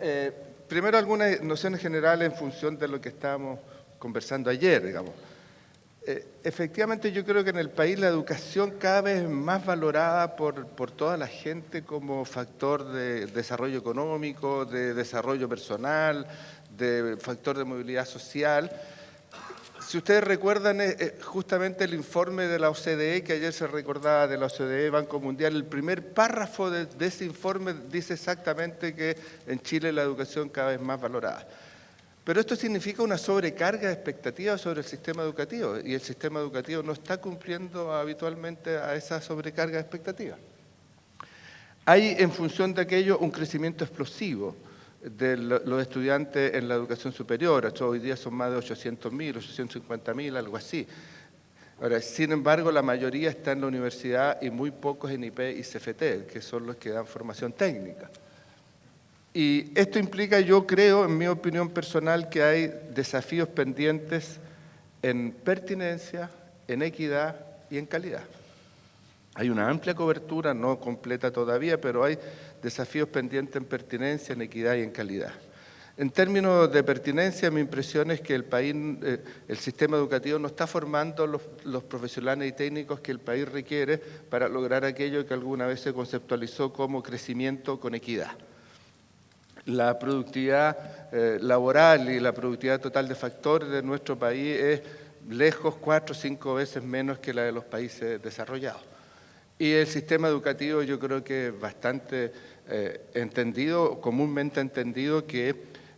H: primero algunas nociones generales en función de lo que estábamos conversando ayer, digamos. Efectivamente, yo creo que en el país la educación cada vez es más valorada por toda la gente como factor de desarrollo económico, de desarrollo personal, de factor de movilidad social. Si ustedes recuerdan justamente el informe de la OCDE, que ayer se recordaba de la OCDE, Banco Mundial, el primer párrafo de ese informe dice exactamente que en Chile la educación cada vez más valorada. Pero esto significa una sobrecarga de expectativas sobre el sistema educativo y el sistema educativo no está cumpliendo habitualmente a esa sobrecarga de expectativas. Hay en función de aquello un crecimiento explosivo de los estudiantes en la educación superior. Hoy día son más de 800.000, 850.000, algo así. Ahora, sin embargo, la mayoría está en la universidad y muy pocos en IP y CFT, que son los que dan formación técnica. Y esto implica, yo creo, en mi opinión personal, que hay desafíos pendientes en pertinencia, en equidad y en calidad. Hay una amplia cobertura, no completa todavía, pero hay desafíos pendientes en pertinencia, en equidad y en calidad. En términos de pertinencia, mi impresión es que el país, el sistema educativo no está formando los profesionales y técnicos que el país requiere para lograr aquello que alguna vez se conceptualizó como crecimiento con equidad. La productividad laboral y la productividad total de factores de nuestro país es lejos 4 o 5 veces menos que la de los países desarrollados. Y el sistema educativo yo creo que es bastante entendido, comúnmente entendido, que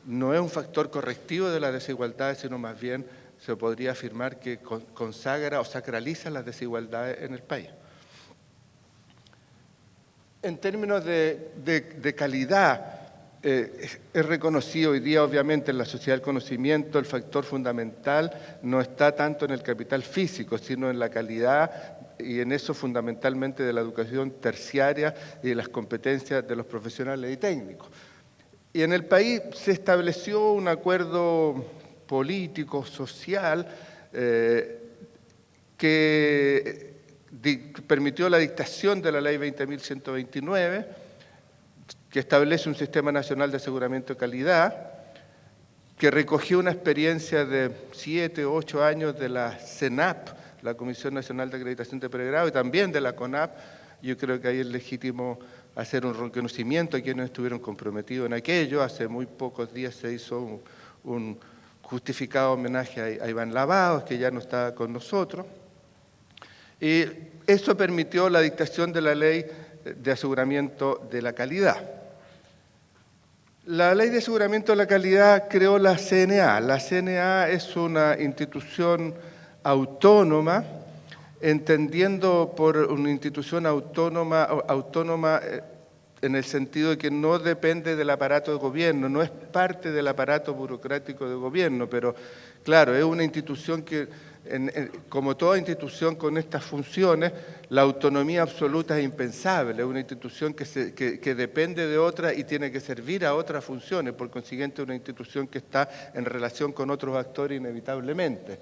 H: no es un factor correctivo de las desigualdades, sino más bien se podría afirmar que consagra o sacraliza las desigualdades en el país. En términos de calidad, es reconocido hoy día, obviamente, en la sociedad del conocimiento, el factor fundamental no está tanto en el capital físico, sino en la calidad y en eso fundamentalmente de la educación terciaria y de las competencias de los profesionales y técnicos. Y en el país se estableció un acuerdo político, social, que permitió la dictación de la Ley 20.129, que establece un Sistema Nacional de Aseguramiento de Calidad, que recogió una experiencia de 7 o 8 años de la CENAP, la Comisión Nacional de Acreditación de Pregrado y también de la CONAP. Yo creo que ahí es legítimo hacer un reconocimiento a quienes estuvieron comprometidos en aquello. Hace muy pocos días se hizo un justificado homenaje a Iván Lavados, que ya no está con nosotros. Y eso permitió la dictación de la Ley de Aseguramiento de la Calidad. La Ley de Aseguramiento de la Calidad creó la CNA. La CNA es una institución autónoma, entendiendo por una institución autónoma en el sentido de que no depende del aparato de gobierno, no es parte del aparato burocrático de gobierno, pero claro, es una institución que, como toda institución con estas funciones, la autonomía absoluta es impensable, es una institución que depende de otra y tiene que servir a otras funciones, por consiguiente una institución que está en relación con otros actores inevitablemente.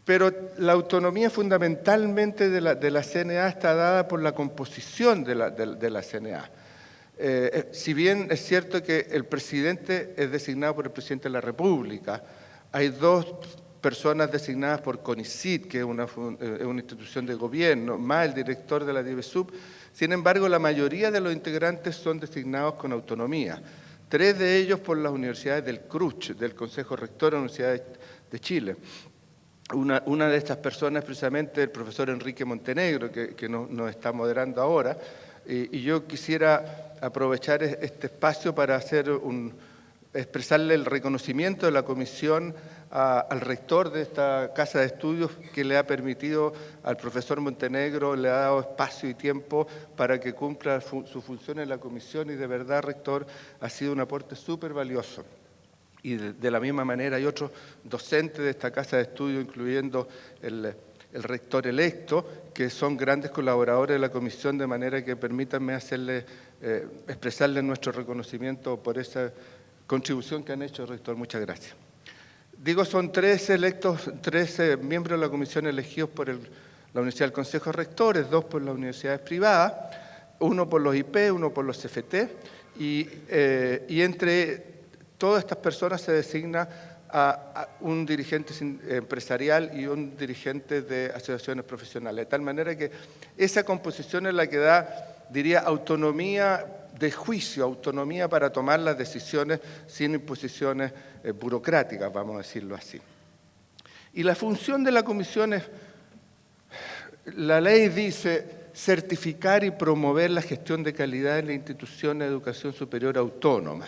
H: Pero la autonomía fundamentalmente de la CNA está dada por la composición de la CNA. Si bien es cierto que el presidente es designado por el presidente de la República, hay dos personas designadas por CONICIT, que es una institución de gobierno, más el director de la DIVESUB. Sin embargo, la mayoría de los integrantes son designados con autonomía. 3 de ellos por las universidades del CRUCH, del Consejo Rector de la Universidad de Chile. Una de estas personas es precisamente el profesor Enrique Montenegro, que nos está moderando ahora, y yo quisiera aprovechar este espacio para expresarle el reconocimiento de la comisión al rector de esta casa de estudios, que le ha permitido al profesor Montenegro, le ha dado espacio y tiempo para que cumpla su función en la comisión, y de verdad, rector, ha sido un aporte súper valioso. Y de la misma manera hay otros docentes de esta casa de estudio, incluyendo el rector electo, que son grandes colaboradores de la comisión, de manera que permítanme expresarles nuestro reconocimiento por esa contribución que han hecho, rector. Muchas gracias. Digo, son 13 miembros de la comisión elegidos por la Universidad del Consejo de Rectores, 2 por las universidades privadas, 1 por los IP, 1 por los CFT, y entre todas estas personas se designa a un dirigente empresarial y un dirigente de asociaciones profesionales, de tal manera que esa composición es la que da, diría, autonomía de juicio, autonomía para tomar las decisiones sin imposiciones burocráticas, vamos a decirlo así. Y la función de la comisión es, la ley dice, certificar y promover la gestión de calidad en la institución de educación superior autónoma.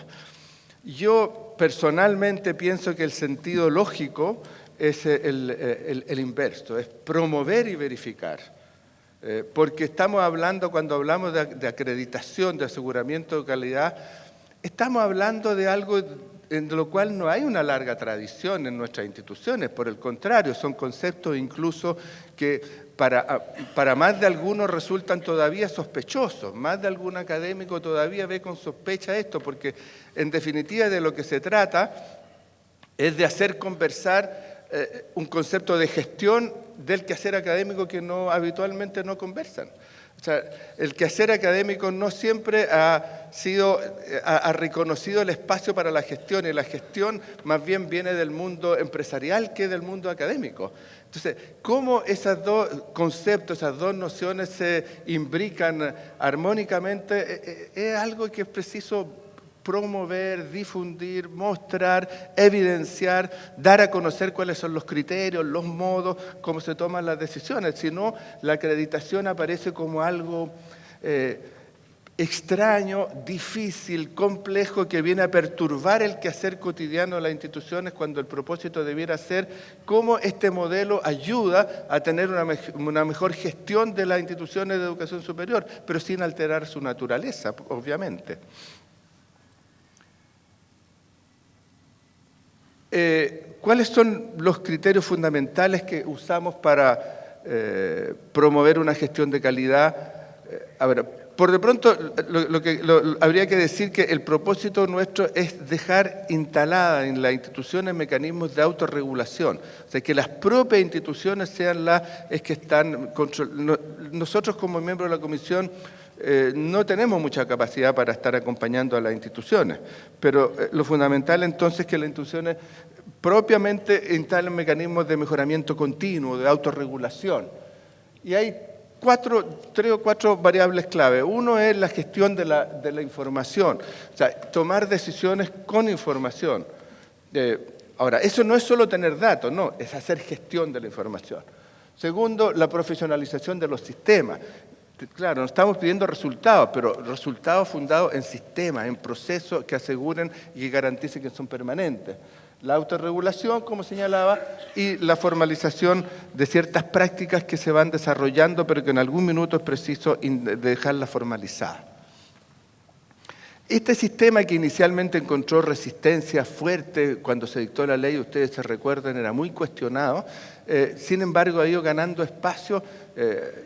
H: Yo personalmente pienso que el sentido lógico es el inverso, es promover y verificar. Porque estamos hablando, cuando hablamos de acreditación, de aseguramiento de calidad, estamos hablando de algo en lo cual no hay una larga tradición en nuestras instituciones. Por el contrario, son conceptos incluso que para más de algunos resultan todavía sospechosos. Más de algún académico todavía ve con sospecha esto, porque en definitiva de lo que se trata es de hacer conversar un concepto de gestión del quehacer académico que habitualmente no conversan. O sea, el quehacer académico no siempre ha reconocido el espacio para la gestión, y la gestión más bien viene del mundo empresarial que del mundo académico. Entonces, ¿cómo esos dos conceptos, esas dos nociones se imbrican armónicamente? Es algo que es preciso promover, difundir, mostrar, evidenciar, dar a conocer cuáles son los criterios, los modos, cómo se toman las decisiones. Si no, la acreditación aparece como algo extraño, difícil, complejo, que viene a perturbar el quehacer cotidiano de las instituciones, cuando el propósito debiera ser cómo este modelo ayuda a tener una mejor gestión de las instituciones de educación superior, pero sin alterar su naturaleza, obviamente. ¿Cuáles son los criterios fundamentales que usamos para promover una gestión de calidad? A ver, por de pronto habría que decir que el propósito nuestro es dejar instalada en las instituciones mecanismos de autorregulación, o sea, que las propias instituciones sean las que están nosotros como miembros de la comisión no tenemos mucha capacidad para estar acompañando a las instituciones, pero lo fundamental entonces es que las instituciones propiamente instalen mecanismos de mejoramiento continuo, de autorregulación. Y hay 3 o 4 variables clave. Uno es la gestión de la información, o sea, tomar decisiones con información. Ahora, eso no es solo tener datos, no, es hacer gestión de la información. Segundo, la profesionalización de los sistemas. Claro, no estamos pidiendo resultados, pero resultados fundados en sistemas, en procesos que aseguren y que garanticen que son permanentes. La autorregulación, como señalaba, y la formalización de ciertas prácticas que se van desarrollando, pero que en algún minuto es preciso dejarlas formalizadas. Este sistema que inicialmente encontró resistencia fuerte cuando se dictó la ley, ustedes se recuerdan, era muy cuestionado, sin embargo ha ido ganando espacio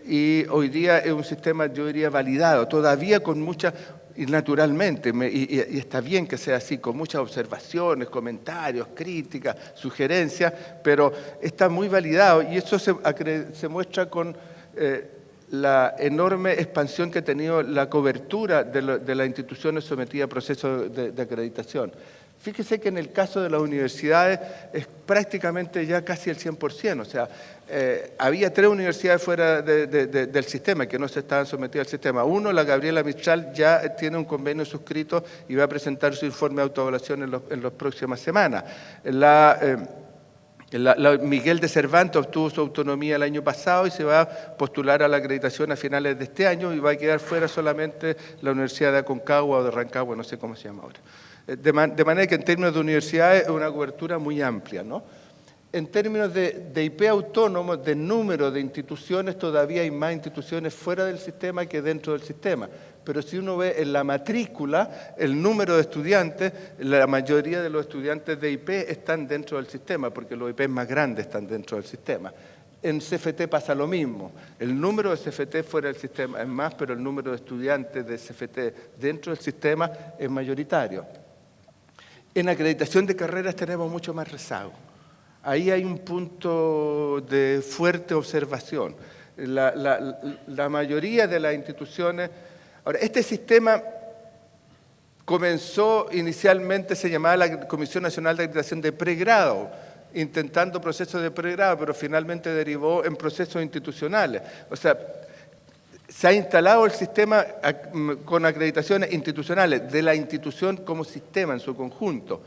H: y hoy día es un sistema, yo diría, validado, todavía con mucha, y naturalmente, y está bien que sea así, con muchas observaciones, comentarios, críticas, sugerencias, pero está muy validado y eso se muestra con la enorme expansión que ha tenido la cobertura de las instituciones sometidas a procesos de acreditación. Fíjese que en el caso de las universidades es prácticamente ya casi el 100%, o sea, había 3 universidades fuera del sistema que no se estaban sometidas al sistema. Uno, la Gabriela Mistral, ya tiene un convenio suscrito y va a presentar su informe de autoevaluación en las próximas semanas. Miguel de Cervantes obtuvo su autonomía el año pasado y se va a postular a la acreditación a finales de este año y va a quedar fuera solamente la Universidad de Aconcagua o de Rancagua, no sé cómo se llama ahora. De manera que en términos de universidades es una cobertura muy amplia, ¿no? En términos de IP autónomo, de número de instituciones, todavía hay más instituciones fuera del sistema que dentro del sistema. Pero si uno ve en la matrícula, el número de estudiantes, la mayoría de los estudiantes de IP están dentro del sistema, porque los IP más grandes están dentro del sistema. En CFT pasa lo mismo. El número de CFT fuera del sistema es más, pero el número de estudiantes de CFT dentro del sistema es mayoritario. En acreditación de carreras tenemos mucho más rezago. Ahí hay un punto de fuerte observación. La mayoría de las instituciones... Ahora, este sistema comenzó inicialmente, se llamaba la Comisión Nacional de Acreditación de Pregrado, intentando procesos de pregrado, pero finalmente derivó en procesos institucionales. O sea, se ha instalado el sistema con acreditaciones institucionales, de la institución como sistema en su conjunto.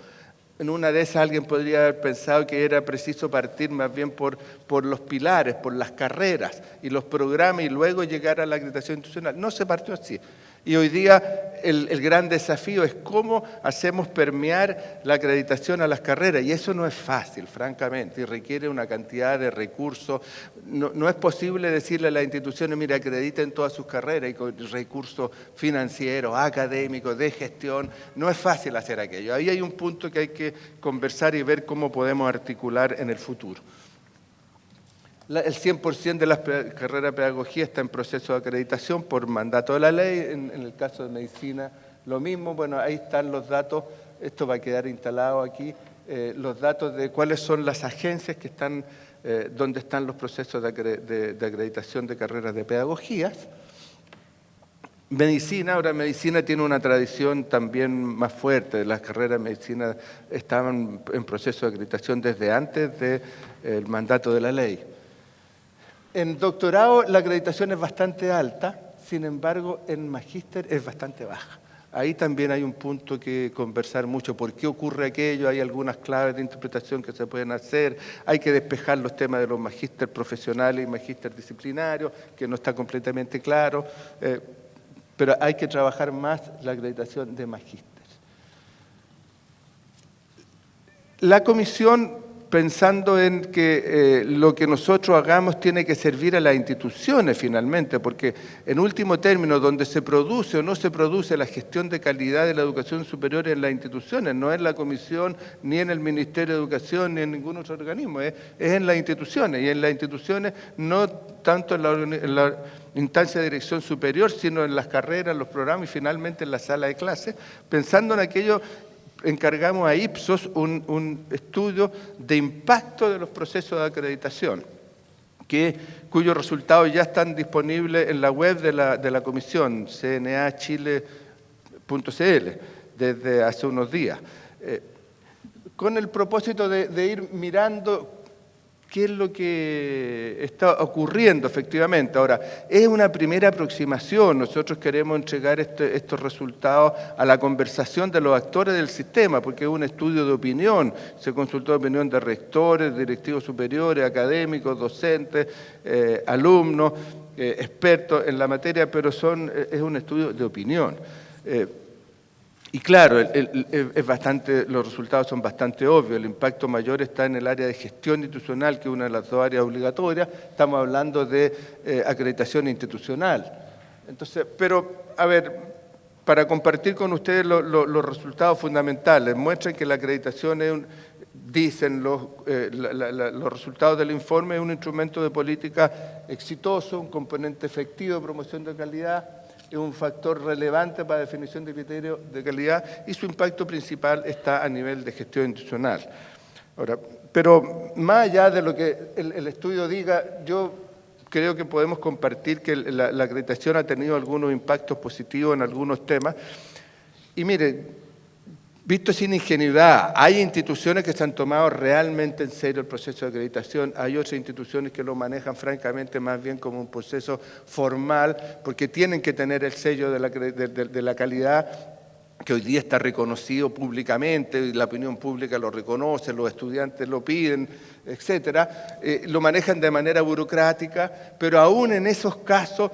H: En una de esas alguien podría haber pensado que era preciso partir más bien por los pilares, por las carreras y los programas y luego llegar a la acreditación institucional. No se partió así. Y hoy día el gran desafío es cómo hacemos permear la acreditación a las carreras. Y eso no es fácil, francamente, y requiere una cantidad de recursos. No es posible decirle a las instituciones, mire, acrediten todas sus carreras y con recursos financieros, académicos, de gestión. No es fácil hacer aquello. Ahí hay un punto que hay que conversar y ver cómo podemos articular en el futuro. El 100% de las carreras de pedagogía está en proceso de acreditación por mandato de la ley. En el caso de medicina, lo mismo. Bueno, ahí están los datos. Esto va a quedar instalado aquí. Los datos de cuáles son las agencias que están, donde están los procesos de acreditación de carreras de pedagogías. Medicina, ahora medicina tiene una tradición también más fuerte. Las carreras de medicina estaban en proceso de acreditación desde antes del mandato de la ley. En doctorado la acreditación es bastante alta, sin embargo en magíster es bastante baja. Ahí también hay un punto que conversar mucho. ¿Por qué ocurre aquello? Hay algunas claves de interpretación que se pueden hacer. Hay que despejar los temas de los magíster profesionales y magíster disciplinarios, que no está completamente claro. Pero hay que trabajar más la acreditación de magíster. La comisión, pensando en que lo que nosotros hagamos tiene que servir a las instituciones finalmente, porque en último término, donde se produce o no se produce la gestión de calidad de la educación superior en las instituciones, no en la comisión, ni en el Ministerio de Educación, ni en ningún otro organismo, es en las instituciones, y en las instituciones no tanto en la instancia de dirección superior, sino en las carreras, los programas y finalmente en la sala de clases, pensando en aquello. Encargamos a Ipsos un estudio de impacto de los procesos de acreditación, cuyos resultados ya están disponibles en la web de la Comisión, cnachile.cl, desde hace unos días, con el propósito de ir mirando qué es lo que está ocurriendo efectivamente. Ahora, es una primera aproximación. Nosotros queremos entregar estos resultados a la conversación de los actores del sistema, porque es un estudio de opinión. Se consultó la opinión de rectores, directivos superiores, académicos, docentes, alumnos, expertos en la materia, pero es un estudio de opinión. Y claro, los resultados son bastante obvios. El impacto mayor está en el área de gestión institucional, que es una de las dos áreas obligatorias. Estamos hablando de acreditación institucional. Entonces, pero, a ver, para compartir con ustedes los resultados fundamentales, muestran que la acreditación dicen los resultados del informe, es un instrumento de política exitoso, un componente efectivo de promoción de calidad, es un factor relevante para la definición de criterios de calidad y su impacto principal está a nivel de gestión institucional. Ahora, pero más allá de lo que el estudio diga, yo creo que podemos compartir que la acreditación ha tenido algunos impactos positivos en algunos temas. Y mire, visto sin ingenuidad, hay instituciones que se han tomado realmente en serio el proceso de acreditación, hay otras instituciones que lo manejan francamente más bien como un proceso formal, porque tienen que tener el sello de la calidad, que hoy día está reconocido públicamente, y la opinión pública lo reconoce, los estudiantes lo piden, etcétera, lo manejan de manera burocrática, pero aún en esos casos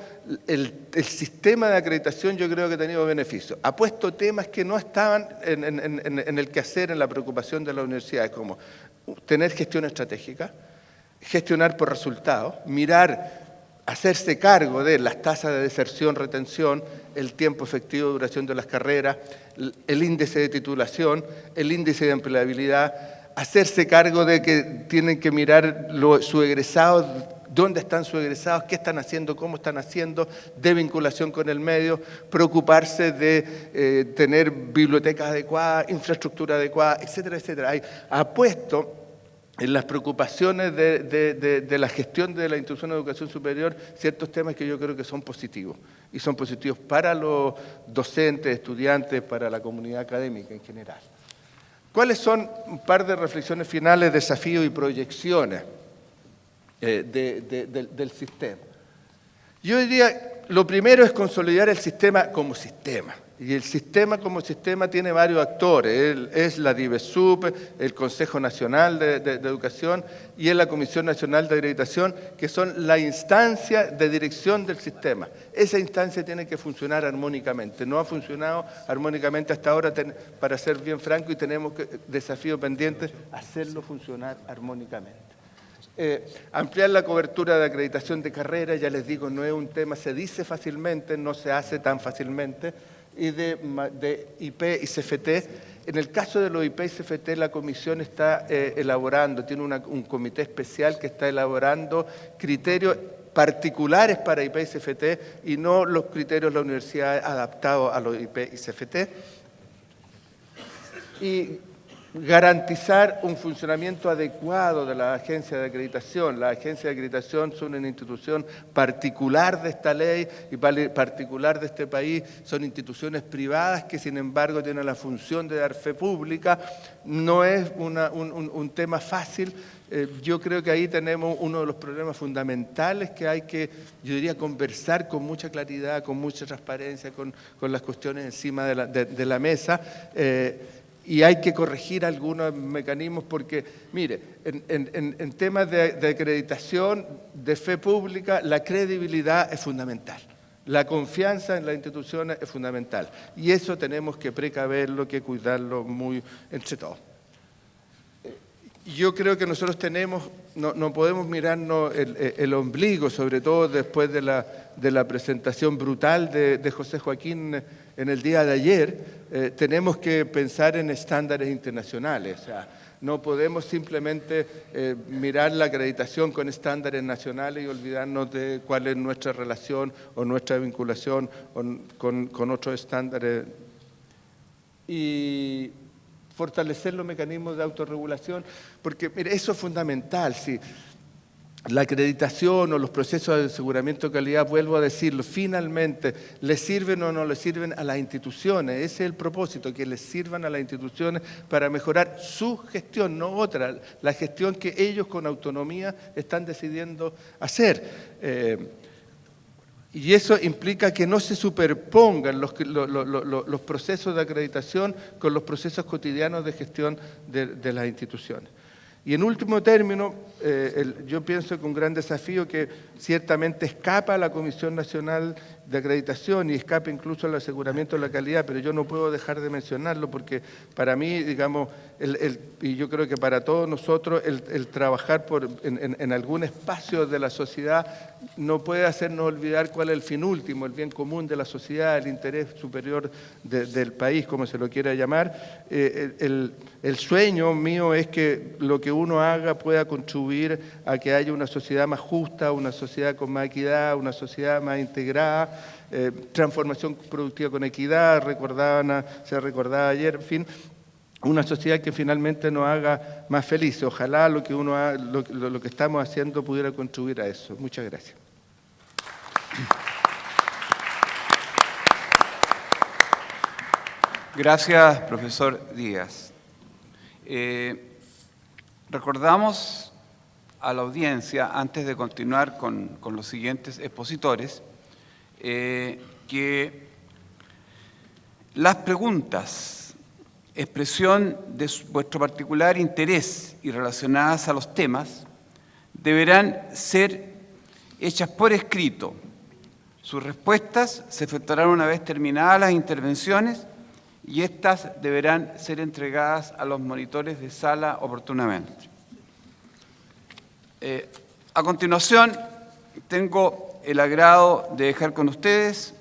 H: el sistema de acreditación yo creo que ha tenido beneficios. Ha puesto temas que no estaban en el quehacer, en la preocupación de las universidades, como tener gestión estratégica, gestionar por resultados, mirar, hacerse cargo de las tasas de deserción, retención, el tiempo efectivo de duración de las carreras, el índice de titulación, el índice de empleabilidad, hacerse cargo de que tienen que mirar sus egresados, dónde están sus egresados, qué están haciendo, cómo están haciendo, de vinculación con el medio, preocuparse de tener bibliotecas adecuadas, infraestructura adecuada, etcétera, etcétera. Ha puesto en las preocupaciones de la gestión de la institución de educación superior ciertos temas que yo creo que son positivos, y son positivos para los docentes, estudiantes, para la comunidad académica en general. ¿Cuáles son un par de reflexiones finales, desafíos y proyecciones del sistema? Yo diría, lo primero es consolidar el sistema como sistema. Y el sistema como sistema tiene varios actores. Es la DIVESUP, el Consejo Nacional de Educación y es la Comisión Nacional de Acreditación, que son la instancia de dirección del sistema. Esa instancia tiene que funcionar armónicamente. No ha funcionado armónicamente hasta ahora, para ser bien franco, y tenemos desafío pendiente, hacerlo funcionar armónicamente. Ampliar la cobertura de acreditación de carrera, ya les digo, no es un tema, se dice fácilmente, no se hace tan fácilmente, y de IP y CFT. En el caso de los IP y CFT, la comisión está elaborando, tiene un comité especial que está elaborando criterios particulares para IP y CFT y no los criterios de la universidad adaptados a los IP y CFT. Y garantizar un funcionamiento adecuado de la agencia de acreditación. Las agencias de acreditación son una institución particular de esta ley y particular de este país. Son instituciones privadas que, sin embargo, tienen la función de dar fe pública. No es un tema fácil. Yo creo que ahí tenemos uno de los problemas fundamentales que hay que, yo diría, conversar con mucha claridad, con mucha transparencia, con las cuestiones encima de la mesa. Y hay que corregir algunos mecanismos porque, mire, en temas de acreditación, de fe pública, la credibilidad es fundamental. La confianza en las instituciones es fundamental. Y eso tenemos que precaverlo, que cuidarlo muy entre todos. Yo creo que nosotros no podemos mirarnos el ombligo, sobre todo después de la presentación brutal de José Joaquín en el día de ayer. Tenemos que pensar en estándares internacionales. O sea, no podemos simplemente mirar la acreditación con estándares nacionales y olvidarnos de cuál es nuestra relación o nuestra vinculación con otros estándares. Y fortalecer los mecanismos de autorregulación, porque mire, eso es fundamental. Sí. la acreditación o los procesos de aseguramiento de calidad, vuelvo a decirlo, finalmente, ¿les sirven o no les sirven a las instituciones? Ese es el propósito, que les sirvan a las instituciones para mejorar su gestión, no otra, la gestión que ellos con autonomía están decidiendo hacer. Y eso implica que no se superpongan los procesos de acreditación con los procesos cotidianos de gestión de las instituciones. Y en último término, yo pienso que un gran desafío que ciertamente escapa a la Comisión Nacional de Acreditación y escapa incluso al aseguramiento de la calidad, pero yo no puedo dejar de mencionarlo porque para mí, digamos, y yo creo que para todos nosotros, el trabajar en algún espacio de la sociedad no puede hacernos olvidar cuál es el fin último, el bien común de la sociedad, el interés superior del país, como se lo quiera llamar. El sueño mío es que lo que uno haga pueda contribuir a que haya una sociedad más justa, una sociedad con más equidad, una sociedad más integrada, transformación productiva con equidad, se recordaba ayer, en fin, una sociedad que finalmente nos haga más felices. Ojalá lo que estamos haciendo pudiera contribuir a eso. Muchas gracias.
G: Gracias, profesor Díaz. Recordamos a la audiencia, antes de continuar con los siguientes expositores, que las preguntas, expresión de vuestro particular interés y relacionadas a los temas, deberán ser hechas por escrito. Sus respuestas se efectuarán una vez terminadas las intervenciones y estas deberán ser entregadas a los monitores de sala oportunamente. A continuación, tengo el agrado de dejar con ustedes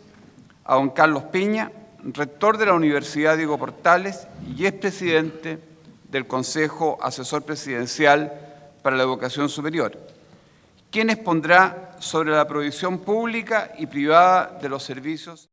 G: a don Carlos Piña, rector de la Universidad Diego Portales y expresidente del Consejo Asesor Presidencial para la Educación Superior, quien expondrá sobre la provisión pública y privada de los servicios